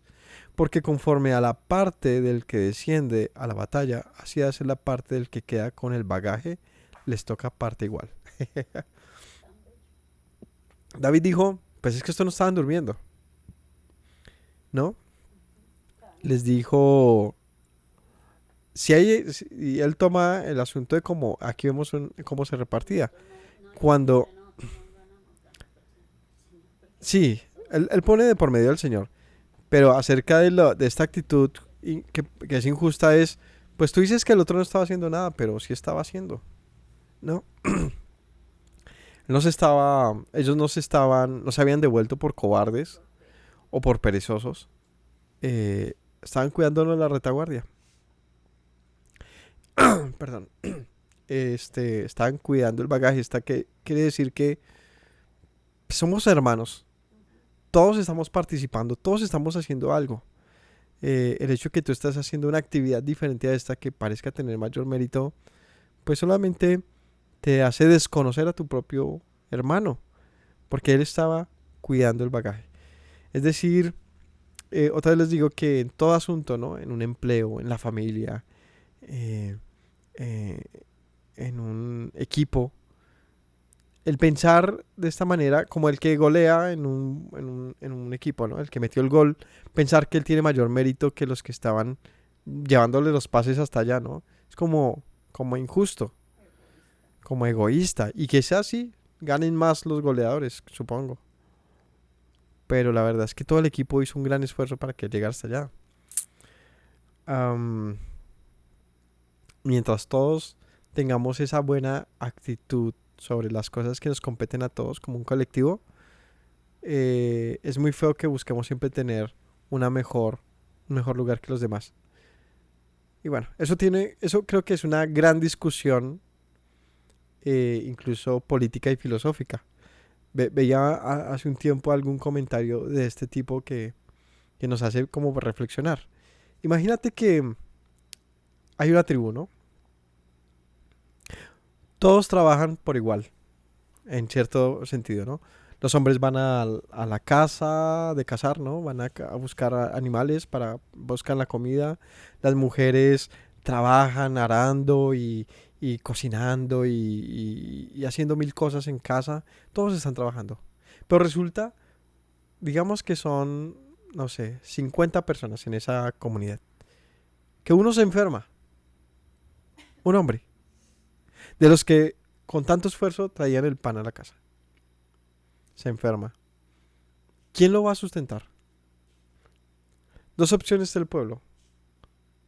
Porque conforme a la parte del que desciende a la batalla, así hace la parte del que queda con el bagaje, les toca parte igual. David dijo, pues es que estos no estaban durmiendo, ¿no? Les dijo, y él toma el asunto de cómo, aquí vemos cómo se repartía. Cuando, sí, él pone de por medio al Señor, pero acerca de esta actitud que es injusta es, pues tú dices que el otro no estaba haciendo nada, pero sí estaba haciendo, ¿no? Ellos no se habían devuelto por cobardes o por perezosos. Estaban cuidándolo en la retaguardia. Perdón. Estaban cuidando el bagaje. Que quiere decir que somos hermanos. Todos estamos participando, todos estamos haciendo algo. El hecho que tú estás haciendo una actividad diferente a esta que parezca tener mayor mérito, pues solamente te hace desconocer a tu propio hermano, porque él estaba cuidando el bagaje. Es decir, otra vez les digo que en todo asunto, ¿no? En un empleo, en la familia, eh, eh, en un equipo, el pensar de esta manera, como el que golea en un equipo, ¿no? El que metió el gol, pensar que él tiene mayor mérito que los que estaban llevándole los pases hasta allá, ¿no? Es como injusto, como egoísta. Y que sea así, ganen más los goleadores, supongo. Pero la verdad es que todo el equipo hizo un gran esfuerzo para que llegara hasta allá. Am, Mientras todos tengamos esa buena actitud sobre las cosas que nos competen a todos como un colectivo, es muy feo que busquemos siempre tener un mejor lugar que los demás. Y bueno, eso creo que es una gran discusión, incluso política y filosófica. Veía hace un tiempo algún comentario de este tipo que nos hace como reflexionar. Imagínate que hay una tribu, ¿no? Todos trabajan por igual, en cierto sentido, ¿no? Los hombres van a la casa de cazar, ¿no? Van a buscar animales para buscar la comida. Las mujeres trabajan arando y cocinando y haciendo mil cosas en casa. Todos están trabajando. Pero resulta, digamos que son, no sé, 50 personas en esa comunidad. Que uno se enferma, un hombre, de los que con tanto esfuerzo traían el pan a la casa. Se enferma. ¿Quién lo va a sustentar? Dos opciones del pueblo.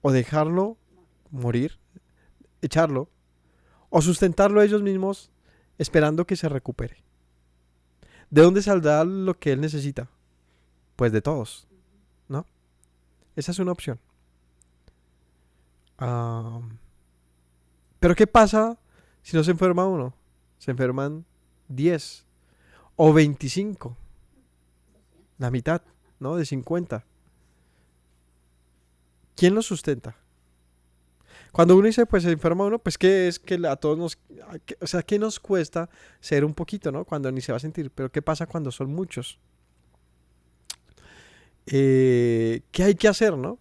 O dejarlo morir, echarlo, o sustentarlo ellos mismos esperando que se recupere. ¿De dónde saldrá lo que él necesita? Pues de todos, ¿no? Esa es una opción. Ah, pero ¿qué pasa si no se enferma uno? Se enferman 10 o 25, la mitad, ¿no? De 50. ¿Quién lo sustenta? Cuando uno dice, pues se enferma uno, pues que es que a todos nos, o sea, ¿qué nos cuesta ser un poquito, ¿no? Cuando ni se va a sentir, pero ¿qué pasa cuando son muchos? ¿Qué hay que hacer, no?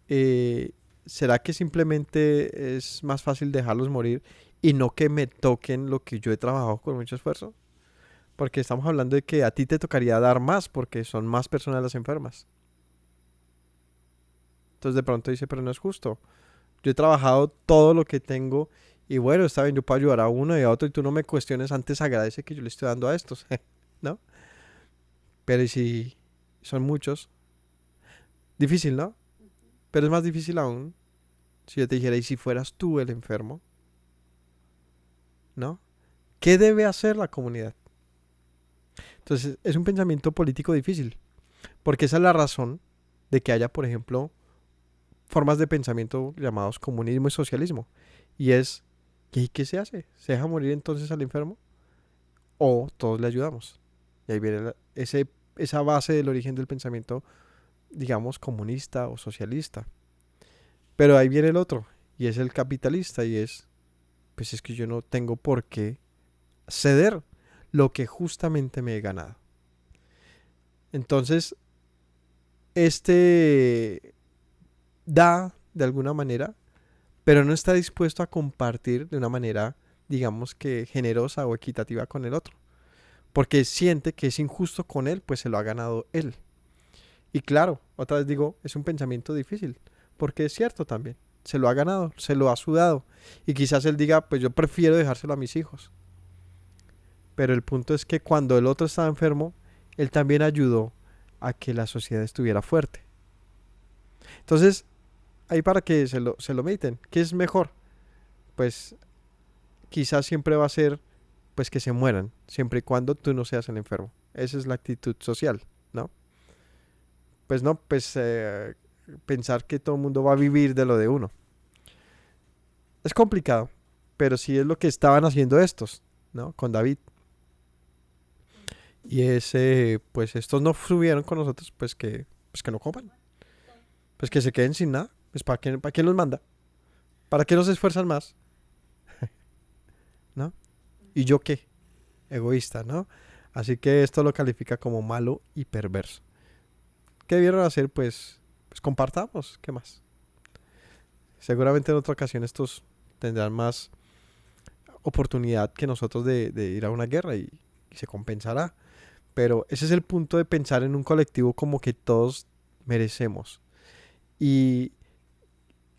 Eh, ¿Será que simplemente es más fácil dejarlos morir y no que me toquen lo que yo he trabajado con mucho esfuerzo? Porque estamos hablando de que a ti te tocaría dar más porque son más personas las enfermas. Entonces de pronto dice, pero no es justo. Yo he trabajado todo lo que tengo y bueno, está bien, yo puedo ayudar a uno y a otro y tú no me cuestiones, antes agradece que yo le estoy dando a estos, ¿no? Pero ¿y si son muchos? Difícil, ¿no? Pero es más difícil aún si yo te dijera, ¿y si fueras tú el enfermo? ¿No? ¿Qué debe hacer la comunidad? Entonces es un pensamiento político difícil, porque esa es la razón de que haya, por ejemplo, formas de pensamiento llamados comunismo y socialismo. Y es, ¿y qué se hace? ¿Se deja morir entonces al enfermo? ¿O todos le ayudamos? Y ahí viene esa base del origen del pensamiento, digamos, comunista o socialista. Pero ahí viene el otro, y es el capitalista, y es, pues es que yo no tengo por qué ceder lo que justamente me he ganado. Entonces, este da de alguna manera, pero no está dispuesto a compartir de una manera, digamos que generosa o equitativa con el otro, porque siente que es injusto con él, pues se lo ha ganado él. Y claro, otra vez digo, es un pensamiento difícil, porque es cierto también, se lo ha ganado, se lo ha sudado, y quizás él diga, pues yo prefiero dejárselo a mis hijos. Pero el punto es que cuando el otro estaba enfermo, él también ayudó a que la sociedad estuviera fuerte. Entonces, ahí para que se lo mediten, ¿qué es mejor? Pues quizás siempre va a ser pues que se mueran, siempre y cuando tú no seas el enfermo. Esa es la actitud social, ¿no? Pues no, pues pensar que todo el mundo va a vivir de lo de uno. Es complicado, pero sí es lo que estaban haciendo estos, ¿no? Con David. Y ese, pues estos no subieron con nosotros, pues que no coman, pues que se queden sin nada. Pues para qué los manda? ¿Para qué nos esfuerzan más? ¿No? ¿Y yo qué? Egoísta, ¿no? Así que esto lo califica como malo y perverso. ¿Qué debieron hacer? Pues compartamos, ¿qué más? Seguramente en otra ocasión estos tendrán más oportunidad que nosotros de ir a una guerra y se compensará. Pero ese es el punto de pensar en un colectivo como que todos merecemos. Y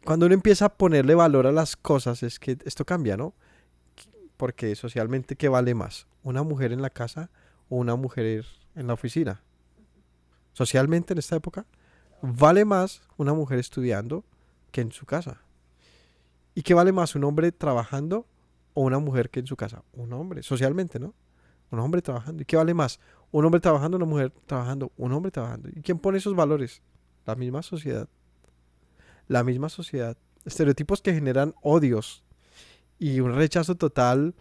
cuando uno empieza a ponerle valor a las cosas es que esto cambia, ¿no? Porque socialmente, ¿qué vale más? ¿Una mujer en la casa o una mujer en la oficina? Socialmente en esta época, vale más una mujer estudiando que en su casa. ¿Y qué vale más, un hombre trabajando o una mujer que en su casa? Un hombre, socialmente, ¿no? Un hombre trabajando. ¿Y qué vale más? Un hombre trabajando, una mujer trabajando, un hombre trabajando. ¿Y quién pone esos valores? La misma sociedad. La misma sociedad. Estereotipos que generan odios y un rechazo total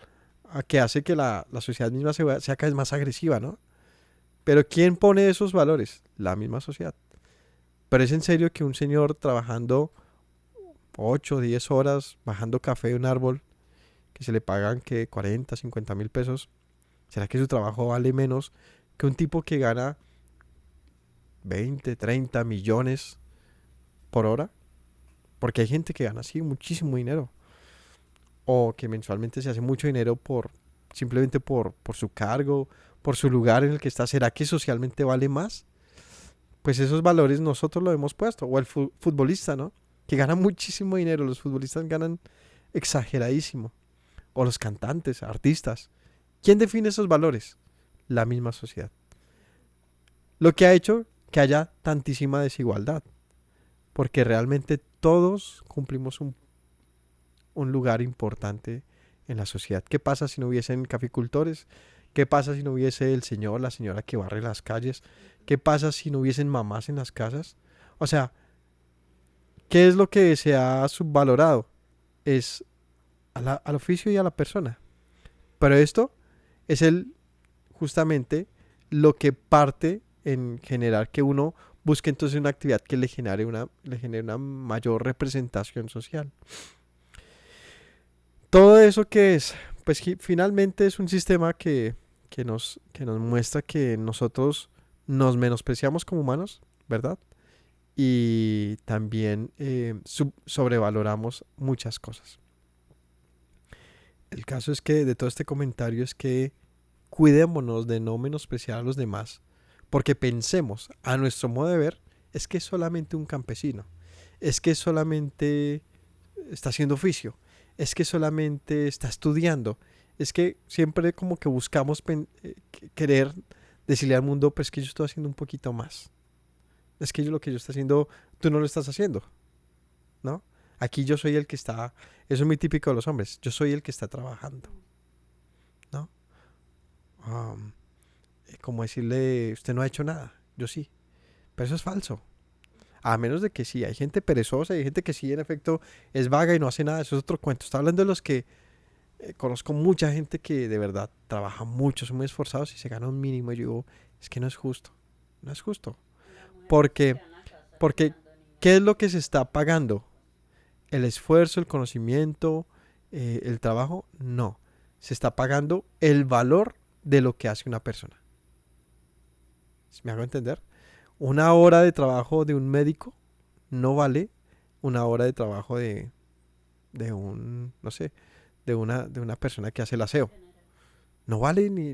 a que hace que la sociedad misma sea cada vez más agresiva, ¿no? Pero ¿quién pone esos valores? La misma sociedad. Pero es en serio que un señor trabajando 8 o 10 horas, bajando café de un árbol, que se le pagan que 40, 50 mil pesos, ¿será que su trabajo vale menos que un tipo que gana 20, 30 millones por hora? Porque hay gente que gana así muchísimo dinero. O que mensualmente se hace mucho dinero simplemente por su cargo, por su lugar en el que está. ¿Será que socialmente vale más? Pues esos valores nosotros lo hemos puesto. O el futbolista, ¿no? Que gana muchísimo dinero. Los futbolistas ganan exageradísimo. O los cantantes, artistas. ¿Quién define esos valores? La misma sociedad. Lo que ha hecho que haya tantísima desigualdad. Porque realmente todos cumplimos un lugar importante en la sociedad. ¿Qué pasa si no hubiesen caficultores? ¿Qué pasa si no hubiese el señor, la señora que barre las calles? ¿Qué pasa si no hubiesen mamás en las casas? O sea, ¿qué es lo que se ha subvalorado? Es al oficio y a la persona. Pero esto es justamente lo que parte en generar que uno busque entonces una actividad que le genere una mayor representación social. Todo eso que es, pues finalmente es un sistema que nos muestra que nosotros nos menospreciamos como humanos, ¿verdad? Y también sobrevaloramos muchas cosas. El caso es que de todo este comentario es que cuidémonos de no menospreciar a los demás, porque pensemos, a nuestro modo de ver, es que es solamente un campesino, es que solamente está haciendo oficio, es que solamente está estudiando, es que siempre como que buscamos querer decirle al mundo, pues que yo estoy haciendo un poquito más, es que lo que yo estoy haciendo, tú no lo estás haciendo, ¿no? Aquí yo soy el que está, eso es muy típico de los hombres, yo soy el que está trabajando, ¿no? Um, como decirle, usted no ha hecho nada, yo sí, pero eso es falso. A menos de que sí, hay gente perezosa, hay gente que sí, en efecto, es vaga y no hace nada, eso es otro cuento. Está hablando de los que conozco mucha gente que de verdad trabaja mucho, son muy esforzados y se gana un mínimo. Y yo digo, es que no es justo, no es justo. Porque, porque, ¿qué es lo que se está pagando? ¿El esfuerzo, el conocimiento, el trabajo? No, se está pagando el valor de lo que hace una persona. ¿Me hago entender? Una hora de trabajo de un médico no vale una hora de trabajo de un, no sé, de una persona que hace el aseo. No vale ni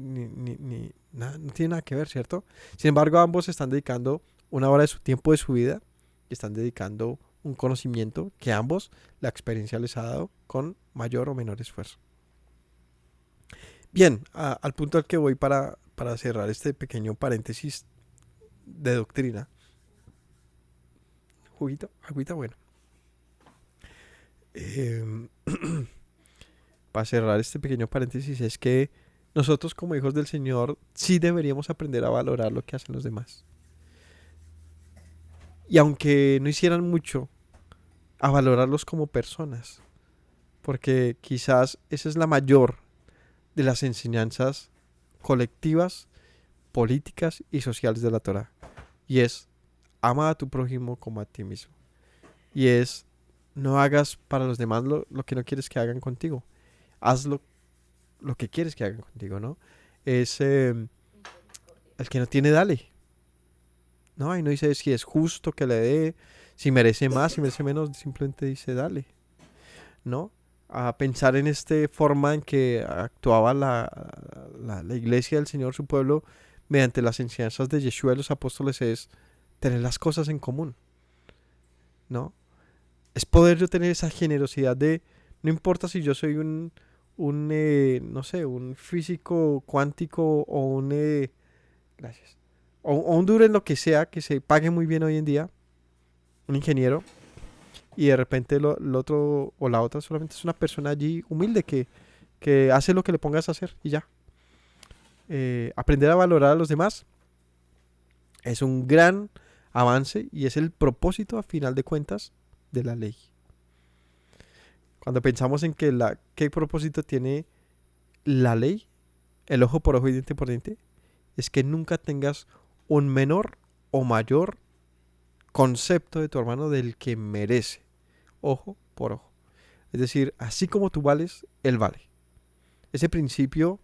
nada, no tiene nada que ver, ¿cierto? Sin embargo, ambos están dedicando una hora de su tiempo de su vida y están dedicando un conocimiento que ambos la experiencia les ha dado con mayor o menor esfuerzo. Bien, al punto al que voy para cerrar este pequeño paréntesis de doctrina. Juguito, agüita, bueno. Eh, para cerrar este pequeño paréntesis es que nosotros como hijos del Señor sí deberíamos aprender a valorar lo que hacen los demás. Y aunque no hicieran mucho, a valorarlos como personas. Porque quizás esa es la mayor de las enseñanzas colectivas, políticas y sociales de la Torá. Y es, ama a tu prójimo como a ti mismo. Y es, no hagas para los demás lo que no quieres que hagan contigo. Haz lo que quieres que hagan contigo, ¿no? Es el que no tiene, dale. ¿No? Y no dice si es justo que le dé, si merece más, si merece menos, simplemente dice dale, ¿no? A pensar en esta forma en que actuaba la iglesia del Señor, su pueblo, mediante las enseñanzas de Yeshua y los apóstoles, es tener las cosas en común, ¿no? Es poder yo tener esa generosidad de, no importa si yo soy no sé, un físico cuántico o gracias, o un duro en lo que sea, que se pague muy bien hoy en día, un ingeniero, y de repente el otro o la otra solamente es una persona allí humilde que hace lo que le pongas a hacer y ya. Aprender a valorar a los demás es un gran avance y es el propósito a final de cuentas de la ley. Cuando pensamos en qué propósito tiene la ley, el ojo por ojo y diente por diente, es que nunca tengas un menor o mayor concepto de tu hermano del que merece, ojo por ojo. Es decir, así como tú vales, él vale. Ese principio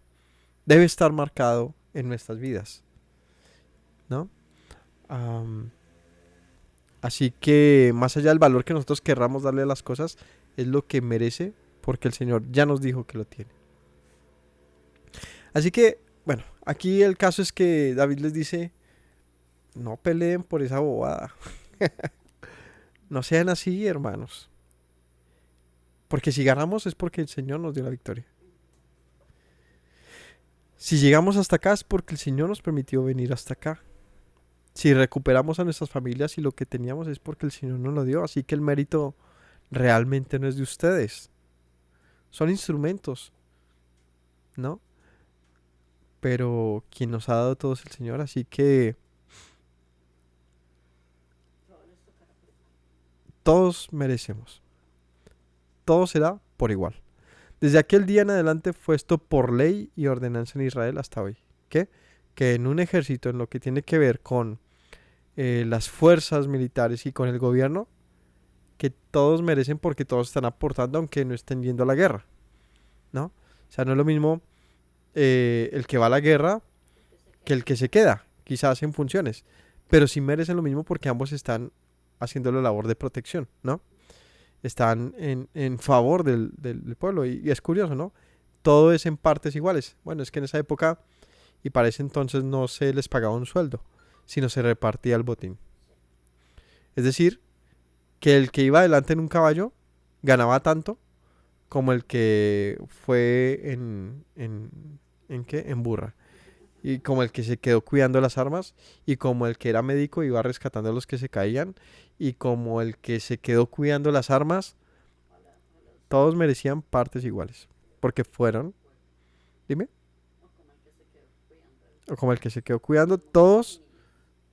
debe estar marcado en nuestras vidas, ¿no? Am, Así que más allá del valor que nosotros querramos darle a las cosas, es lo que merece porque el Señor ya nos dijo que lo tiene. Así que, bueno, aquí el caso es que David les dice, no peleen por esa bobada. No sean así, hermanos. Porque si ganamos es porque el Señor nos dio la victoria. Si llegamos hasta acá es porque el Señor nos permitió venir hasta acá. Si recuperamos a nuestras familias y lo que teníamos es porque el Señor nos lo dio. Así que el mérito realmente no es de ustedes. Son instrumentos, ¿no? Pero quien nos ha dado todo es el Señor. Así que todos merecemos. Todo será por igual. Desde aquel día en adelante fue esto por ley y ordenanza en Israel hasta hoy. ¿Qué? Que en un ejército, en lo que tiene que ver con las fuerzas militares y con el gobierno, que todos merecen porque todos están aportando aunque no estén yendo a la guerra, ¿no? O sea, no es lo mismo el que va a la guerra que el que se queda, quizás en funciones, pero sí merecen lo mismo porque ambos están haciendo la labor de protección, ¿no? Están en favor del pueblo y es curioso, ¿no? Todo es en partes iguales. Bueno, es que en esa época y para ese entonces no se les pagaba un sueldo, sino se repartía el botín. Es decir, que el que iba adelante en un caballo ganaba tanto como el que fue ¿en qué? En burra. Y como el que se quedó cuidando las armas, y como el que era médico iba rescatando a los que se caían, y como el que se quedó cuidando las armas, todos merecían partes iguales. Porque fueron, dime, o como el que se quedó cuidando, todos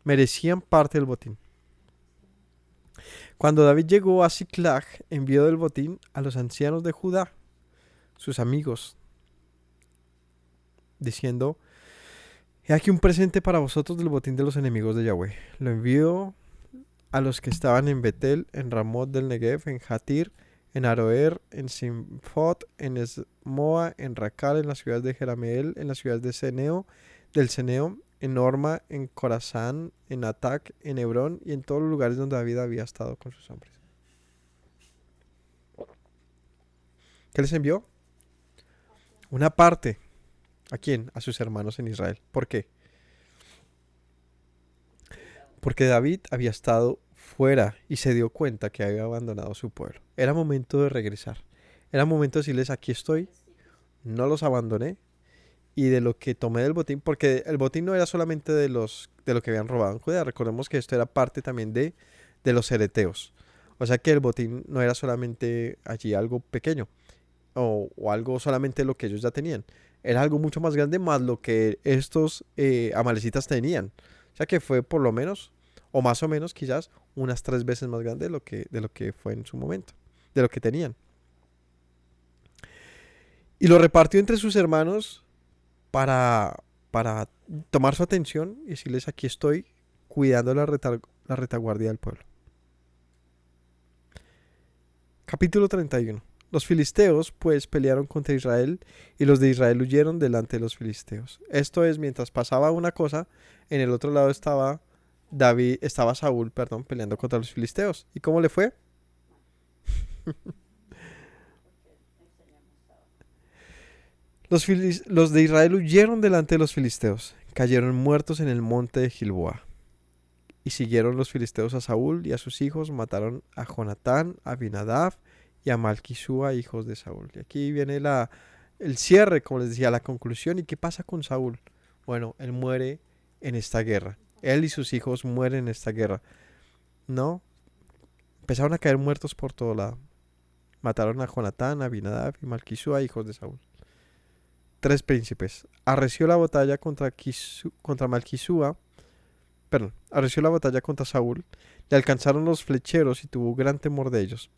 merecían parte del botín. Cuando David llegó a Ziklag, envió del botín a los ancianos de Judá, sus amigos, diciendo: he aquí un presente para vosotros del botín de los enemigos de Yahweh. Lo envío a los que estaban en Betel, en Ramot del Negev, en Jatir, en Aroer, en Simfot, en Esmoa, en Racal, en las ciudades de Jerameel, en las ciudades de del Ceneo, en Orma, en Corazán, en Atac, en Hebrón y en todos los lugares donde David había estado con sus hombres. ¿Qué les envió? Una parte. ¿A quién? A sus hermanos en Israel. ¿Por qué? Porque David había estado fuera y se dio cuenta que había abandonado su pueblo. Era momento de regresar. Era momento de decirles: aquí estoy, no los abandoné, y de lo que tomé del botín, porque el botín no era solamente de lo que habían robado en Judea. Recordemos que esto era parte también de los hereteos. O sea que el botín no era solamente allí algo pequeño o algo solamente lo que ellos ya tenían. era algo mucho más grande más lo que estos amalecitas tenían. O sea que fue por lo menos, o más o menos quizás, unas 3 veces más grande de lo que fue en su momento, de lo que tenían. Y lo repartió entre sus hermanos para tomar su atención y decirles, aquí estoy cuidando la retaguardia del pueblo. Capítulo 31. Los filisteos pues pelearon contra Israel y los de Israel huyeron delante de los filisteos. Esto es, mientras pasaba una cosa, en el otro lado estaba Saúl, perdón, peleando contra los filisteos. ¿Y cómo le fue? Los de Israel huyeron delante de los filisteos, cayeron muertos en el monte de Gilboa. Y siguieron los filisteos a Saúl y a sus hijos, mataron a Jonatán, a Abinadab y a Malquisúa, hijos de Saúl. Y aquí viene el cierre, como les decía, la conclusión. ¿Y qué pasa con Saúl? Bueno, él muere en esta guerra. Él y sus hijos mueren en esta guerra. ¿No? Empezaron a caer muertos por todo lado. Mataron a Jonatán, a Abinadab y Malquisúa, hijos de Saúl. 3 príncipes. Arreció la batalla contra Saúl, le alcanzaron los flecheros y tuvo gran temor de ellos.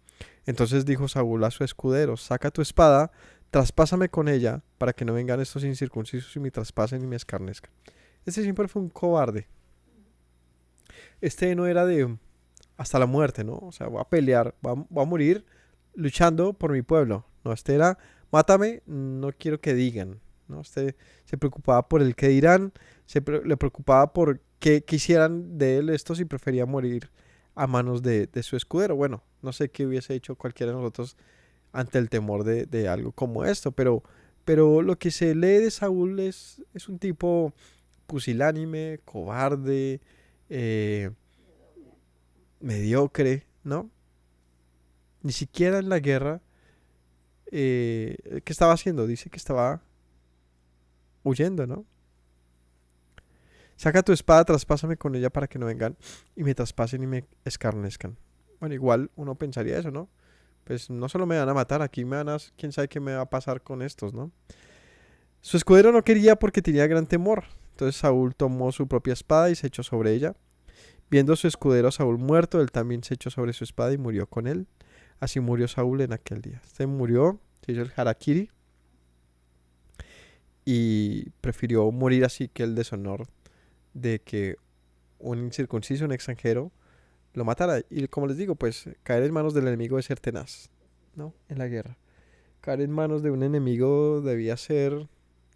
Entonces dijo Saúl a su escudero, saca tu espada, traspásame con ella, para que no vengan estos incircuncisos y me traspasen y me escarnezcan. Este siempre fue un cobarde. Este no era de hasta la muerte, ¿no? O sea, voy a pelear, voy a morir luchando por mi pueblo. No, este era, mátame, no quiero que digan, ¿no? Este se preocupaba por el que dirán, le preocupaba por qué quisieran de él estos y prefería morir a manos de su escudero. Bueno, no sé qué hubiese hecho cualquiera de nosotros ante el temor de algo como esto, pero lo que se lee de Saúl es un tipo pusilánime, cobarde, eh, mediocre, ¿no? Ni siquiera en la guerra, ¿qué estaba haciendo? Dice que estaba huyendo, ¿no? Saca tu espada, traspásame con ella para que no vengan y me traspasen y me escarnezcan. Bueno, igual uno pensaría eso, ¿no? Pues no solo me van a matar, aquí quién sabe qué me va a pasar con estos, ¿no? Su escudero no quería porque tenía gran temor. Entonces Saúl tomó su propia espada y se echó sobre ella. Viendo su escudero a Saúl muerto, él también se echó sobre su espada y murió con él. Así murió Saúl en aquel día. Este murió, se hizo el harakiri y prefirió morir así que el deshonor de que un incircunciso, un extranjero, lo matara. Y como les digo, pues caer en manos del enemigo es ser tenaz, ¿no? En la guerra. Caer en manos de un enemigo debía ser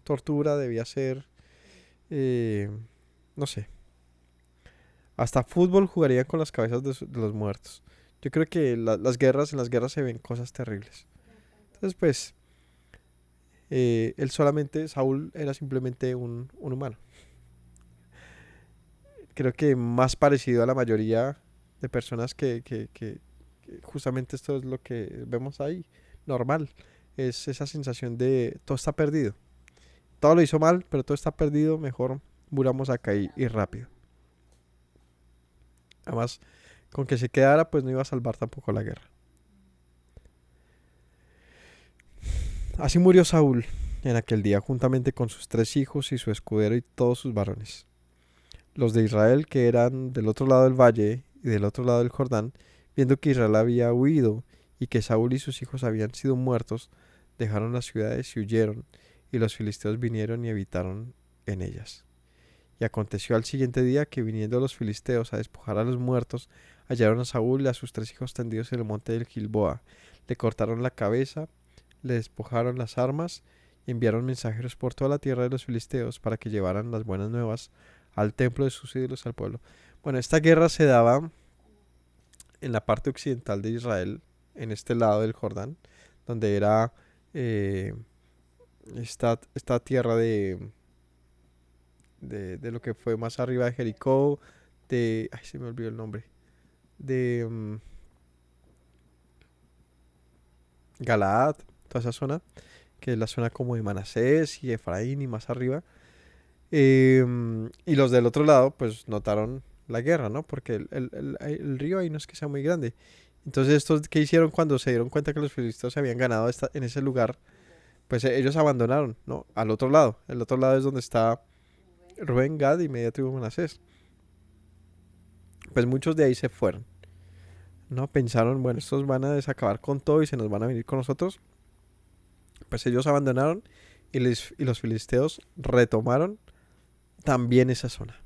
tortura, debía ser, eh, no sé. Hasta fútbol jugarían con las cabezas de los muertos. Yo creo que en las guerras se ven cosas terribles. Entonces, pues, Saúl era simplemente un humano. Creo que más parecido a la mayoría de personas que justamente esto es lo que vemos ahí, normal. Es esa sensación de todo está perdido. Todo lo hizo mal, pero todo está perdido, mejor muramos acá y rápido. Además, con que se quedara, pues no iba a salvar tampoco la guerra. Así murió Saúl en aquel día, juntamente con sus 3 hijos y su escudero y todos sus varones. Los de Israel, que eran del otro lado del valle y del otro lado del Jordán, viendo que Israel había huido y que Saúl y sus hijos habían sido muertos, dejaron las ciudades y huyeron, y los filisteos vinieron y habitaron en ellas. Y aconteció al siguiente día que viniendo los filisteos a despojar a los muertos, hallaron a Saúl y a sus 3 hijos tendidos en el monte del Gilboa. Le cortaron la cabeza, le despojaron las armas y enviaron mensajeros por toda la tierra de los filisteos para que llevaran las buenas nuevas al templo de sus ídolos al pueblo. Bueno, esta guerra se daba en la parte occidental de Israel, en este lado del Jordán, donde era eh, esta tierra de lo que fue más arriba de Jericó, ay, se me olvidó el nombre, de Galaad, toda esa zona, que es la zona como de Manasés y Efraín y más arriba. Y los del otro lado, pues notaron la guerra, ¿no? Porque el río ahí no es que sea muy grande. Entonces, ¿estos qué hicieron cuando se dieron cuenta que los filisteos habían ganado en ese lugar? pues ellos abandonaron, ¿no? Al otro lado. El otro lado es donde está Rubén, Gad y media tribu de Manasés. Pues muchos de ahí se fueron, ¿no? Pensaron, bueno, estos van a desacabar con todo y se nos van a venir con nosotros. Pues ellos abandonaron y los filisteos retomaron también esa zona.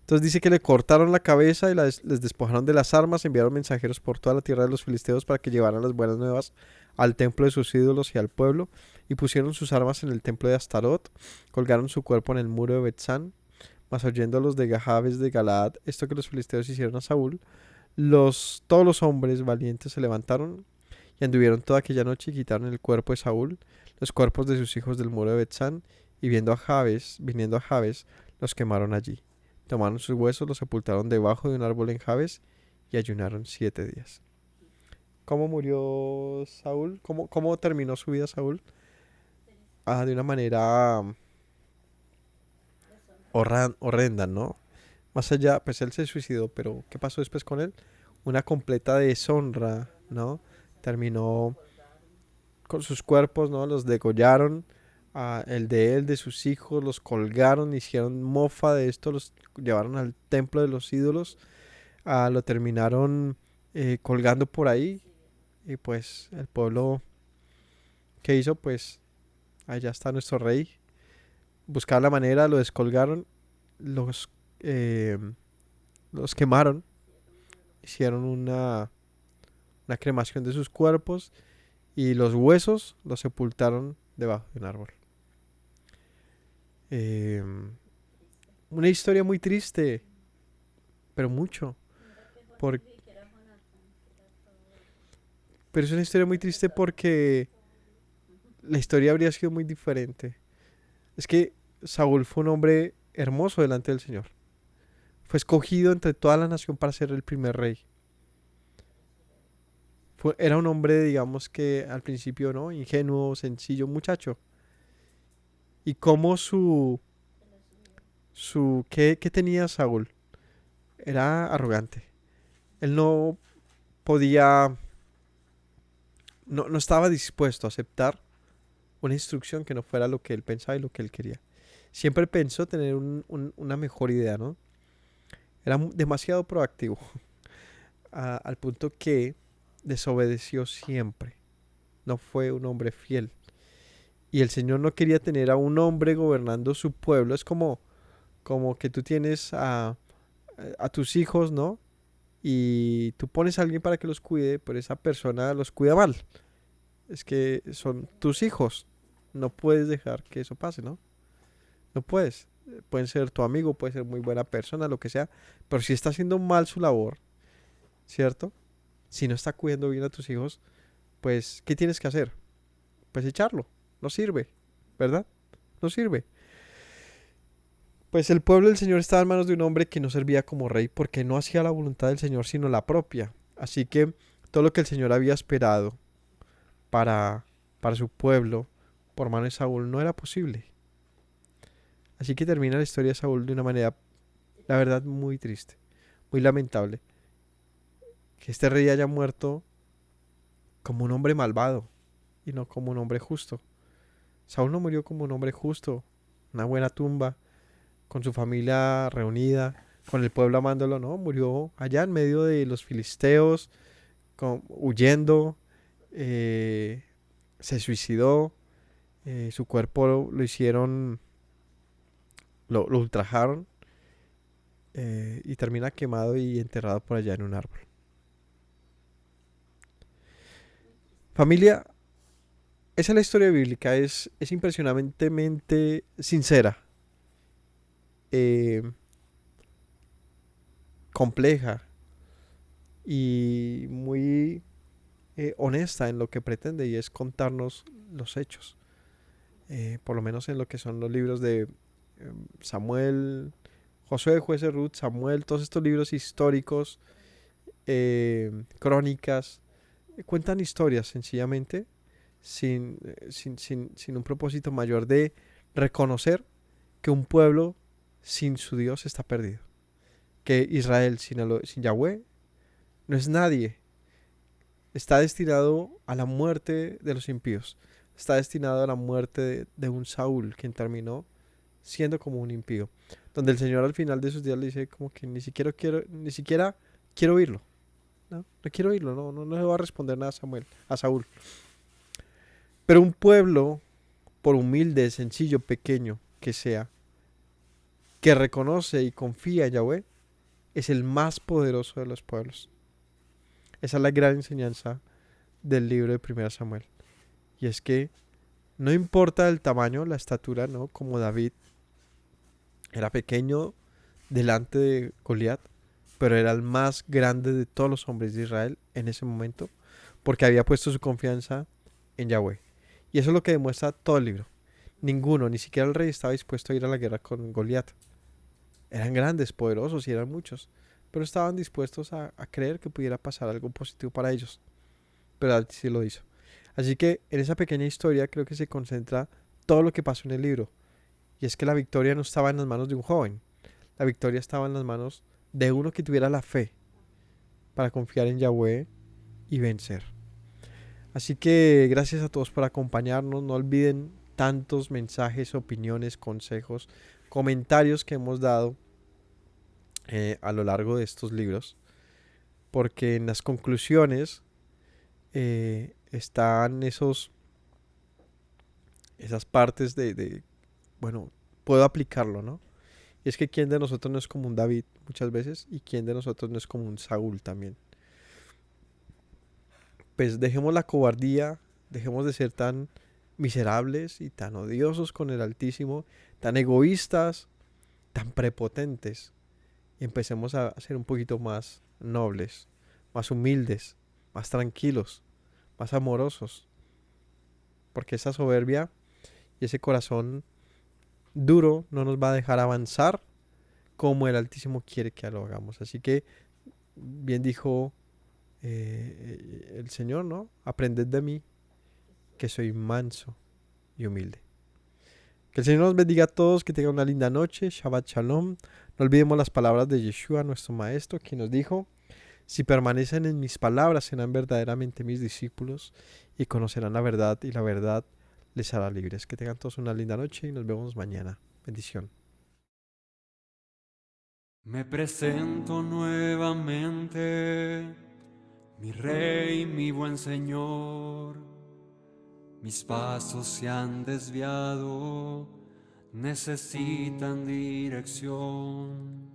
Entonces dice que le cortaron la cabeza y les despojaron de las armas, enviaron mensajeros por toda la tierra de los filisteos para que llevaran las buenas nuevas al templo de sus ídolos y al pueblo, y pusieron sus armas en el templo de Astarot, colgaron su cuerpo en el muro de Betzán, mas oyendo los de Gajabes de Galaad esto que los filisteos hicieron a Saúl, todos los hombres valientes se levantaron y anduvieron toda aquella noche y quitaron el cuerpo de Saúl, los cuerpos de sus hijos del muro de Betzán, y viniendo a Jabes, los quemaron allí. Tomaron sus huesos, los sepultaron debajo de un árbol en Jabes y ayunaron 7 días. ¿Cómo murió Saúl? ¿Cómo terminó su vida Saúl? De una manera horrenda, ¿no? Más allá, pues él se suicidó, pero ¿qué pasó después con él? Una completa deshonra, ¿no? Terminó con sus cuerpos, ¿no? Los degollaron, el de él, de sus hijos, los colgaron, hicieron mofa de esto, los llevaron al templo de los ídolos, lo terminaron colgando por ahí, y pues el pueblo, ¿qué hizo? Pues allá está nuestro rey, buscaron la manera, lo descolgaron, los, eh, los quemaron, hicieron una cremación de sus cuerpos y los huesos los sepultaron debajo de un árbol. Eh, una historia muy triste, pero mucho. Por, pero es una historia muy triste porque la historia habría sido muy diferente. Es que Saúl fue un hombre hermoso delante del Señor. Fue escogido entre toda la nación para ser el primer rey. Era un hombre, digamos que al principio, ¿no? Ingenuo, sencillo, muchacho. Y cómo ¿qué tenía Saúl? Era arrogante. Él no podía, no estaba dispuesto a aceptar una instrucción que no fuera lo que él pensaba y lo que él quería. Siempre pensó tener una mejor idea, ¿no? Era demasiado proactivo, al punto que desobedeció siempre. No fue un hombre fiel. Y el Señor no quería tener a un hombre gobernando su pueblo. Es como que tú tienes a tus hijos, ¿no? Y tú pones a alguien para que los cuide, pero esa persona los cuida mal. Es que son tus hijos. No puedes dejar que eso pase, ¿no? No puedes. Pueden ser tu amigo, puede ser muy buena persona, lo que sea. Pero si está haciendo mal su labor, ¿cierto? Si no está cuidando bien a tus hijos, pues, ¿qué tienes que hacer? Pues echarlo. No sirve, ¿verdad? No sirve. Pues el pueblo del Señor estaba en manos de un hombre que no servía como rey porque no hacía la voluntad del Señor sino la propia. Así que todo lo que el Señor había esperado para, para su pueblo por mano de Saúl no era posible. Así que termina la historia de Saúl de una manera, la verdad, muy triste, muy lamentable. Que este rey haya muerto como un hombre malvado y no como un hombre justo. Saúl no murió como un hombre justo, una buena tumba, con su familia reunida, con el pueblo amándolo, no, murió allá en medio de los filisteos, huyendo, eh, se suicidó, su cuerpo lo hicieron, lo ultrajaron, y termina quemado y enterrado por allá en un árbol. Familia, esa es la historia bíblica, es impresionantemente sincera, eh, compleja y muy honesta en lo que pretende, y es contarnos los hechos. Por lo menos en lo que son los libros de Samuel, Josué, Jueces, Ruth, Samuel, todos estos libros históricos, crónicas, cuentan historias sencillamente sin un propósito mayor de reconocer que un pueblo sin su Dios está perdido. Que Israel sin Yahweh no es nadie. Está destinado a la muerte de los impíos. está destinado a la muerte de un Saúl, quien terminó siendo como un impío. Donde el Señor al final de sus días le dice como que ni siquiera quiero oírlo. No, no quiero oírlo, no le va a responder nada a a Saúl. Pero un pueblo, por humilde, sencillo, pequeño que sea, que reconoce y confía en Yahweh, es el más poderoso de los pueblos. Esa es la gran enseñanza del libro de 1 Samuel. Y es que no importa el tamaño, la estatura, ¿no? Como David era pequeño delante de Goliat, pero era el más grande de todos los hombres de Israel en ese momento, porque había puesto su confianza en Yahweh. Y eso es lo que demuestra todo el libro. Ninguno, ni siquiera el rey, estaba dispuesto a ir a la guerra con Goliat. Eran grandes, poderosos y eran muchos, pero estaban dispuestos a creer que pudiera pasar algo positivo para ellos. Pero David sí lo hizo. Así que en esa pequeña historia creo que se concentra todo lo que pasó en el libro. Y es que la victoria no estaba en las manos de un joven. La victoria estaba en las manos de uno que tuviera la fe para confiar en Yahweh y vencer. Así que gracias a todos por acompañarnos. No olviden tantos mensajes, opiniones, consejos, comentarios que hemos dado a lo largo de estos libros. Porque en las conclusiones están esas partes bueno, puedo aplicarlo, ¿no? Y es que quién de nosotros no es como un David muchas veces y quién de nosotros no es como un Saúl también. Pues dejemos la cobardía, dejemos de ser tan miserables y tan odiosos con el Altísimo, tan egoístas, tan prepotentes, y empecemos a ser un poquito más nobles, más humildes, más tranquilos, más amorosos, porque esa soberbia y ese corazón duro no nos va a dejar avanzar como el Altísimo quiere que lo hagamos. Así que bien dijo el Señor, ¿no? Aprended de mí, que soy manso y humilde. Que el Señor nos bendiga a todos, que tengan una linda noche. Shabbat Shalom. No olvidemos las palabras de Yeshua, nuestro Maestro, quien nos dijo: si permanecen en mis palabras, serán verdaderamente mis discípulos y conocerán la verdad, y la verdad les hará libres. Que tengan todos una linda noche y nos vemos mañana. Bendición. Me presento nuevamente, mi Rey, mi buen Señor. Mis pasos se han desviado, necesitan dirección.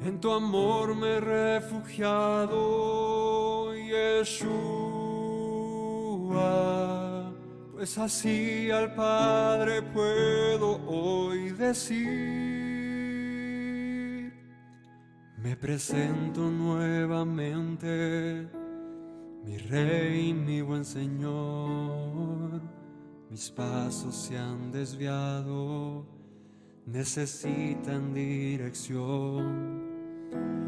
En tu amor me he refugiado, Yeshua, pues así al Padre puedo hoy decir. Me presento nuevamente, mi Rey, mi buen Señor. Mis pasos se han desviado, necesitan dirección.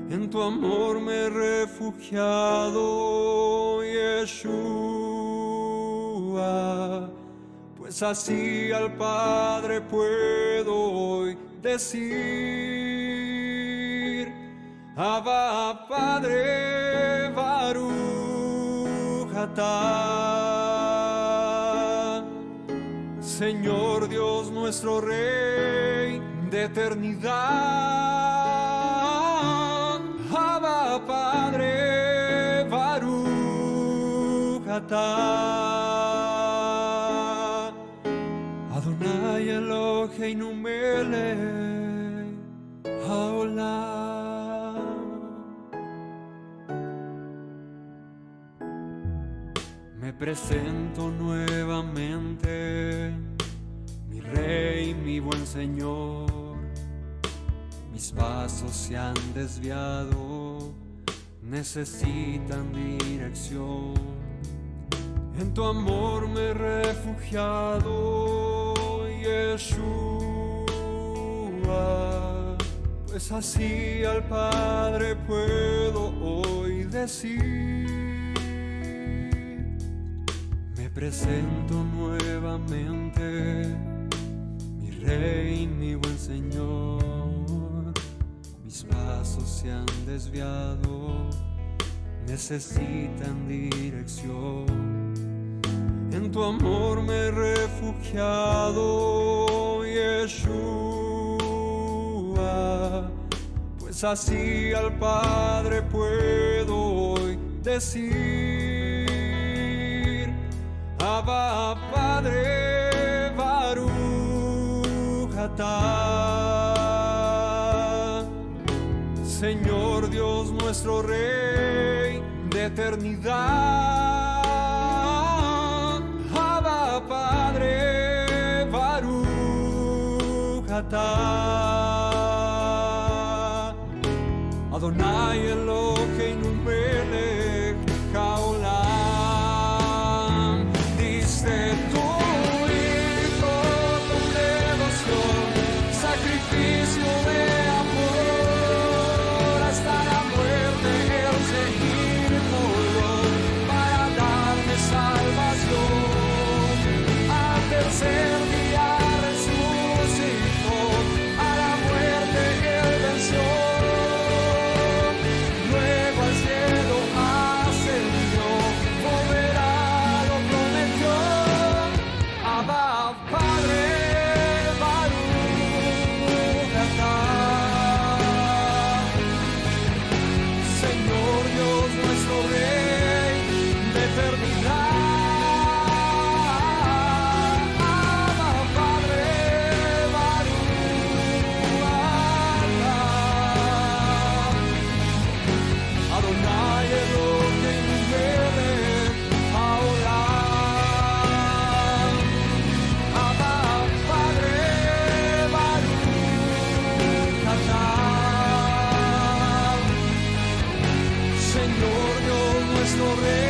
En tu amor me he refugiado, Yeshua, pues así al Padre puedo hoy decir: Abba, Padre, Baruch atah. Señor Dios nuestro Rey de eternidad. Abba, Padre, Baruch atah. Adonai Eloheinu melech haolam. Me presento nuevamente, mi Rey, mi buen Señor. Mis pasos se han desviado, necesitan dirección. En tu amor me he refugiado, Yeshua, pues así al Padre puedo hoy decir. Me presento nuevamente, mi Rey, mi buen Señor. Mis pasos se han desviado, necesitan dirección. en tu amor me he refugiado, Yeshua, pues así al Padre puedo hoy decir, Abba Padre, Baruch atah. Señor Dios nuestro Rey de eternidad, Abba Padre, Baruch atah. Adonai Eloheinu melech haolam, diste tu hijo con devoción, sacrificio de amor, hasta la muerte el seguir dolor, para darme salvación. Al tercer día resucitó, a la muerte él venció. Luego al cielo ascendió, volverá, lo prometió. Abba Padre, Baruch atah. Señor Dios nuestro Rey de eternidad, Abba Padre, Baruch atah. Adonai Eloheinu melech haolam, Abba Padre, Baruch atah. Señor Dios nuestro Rey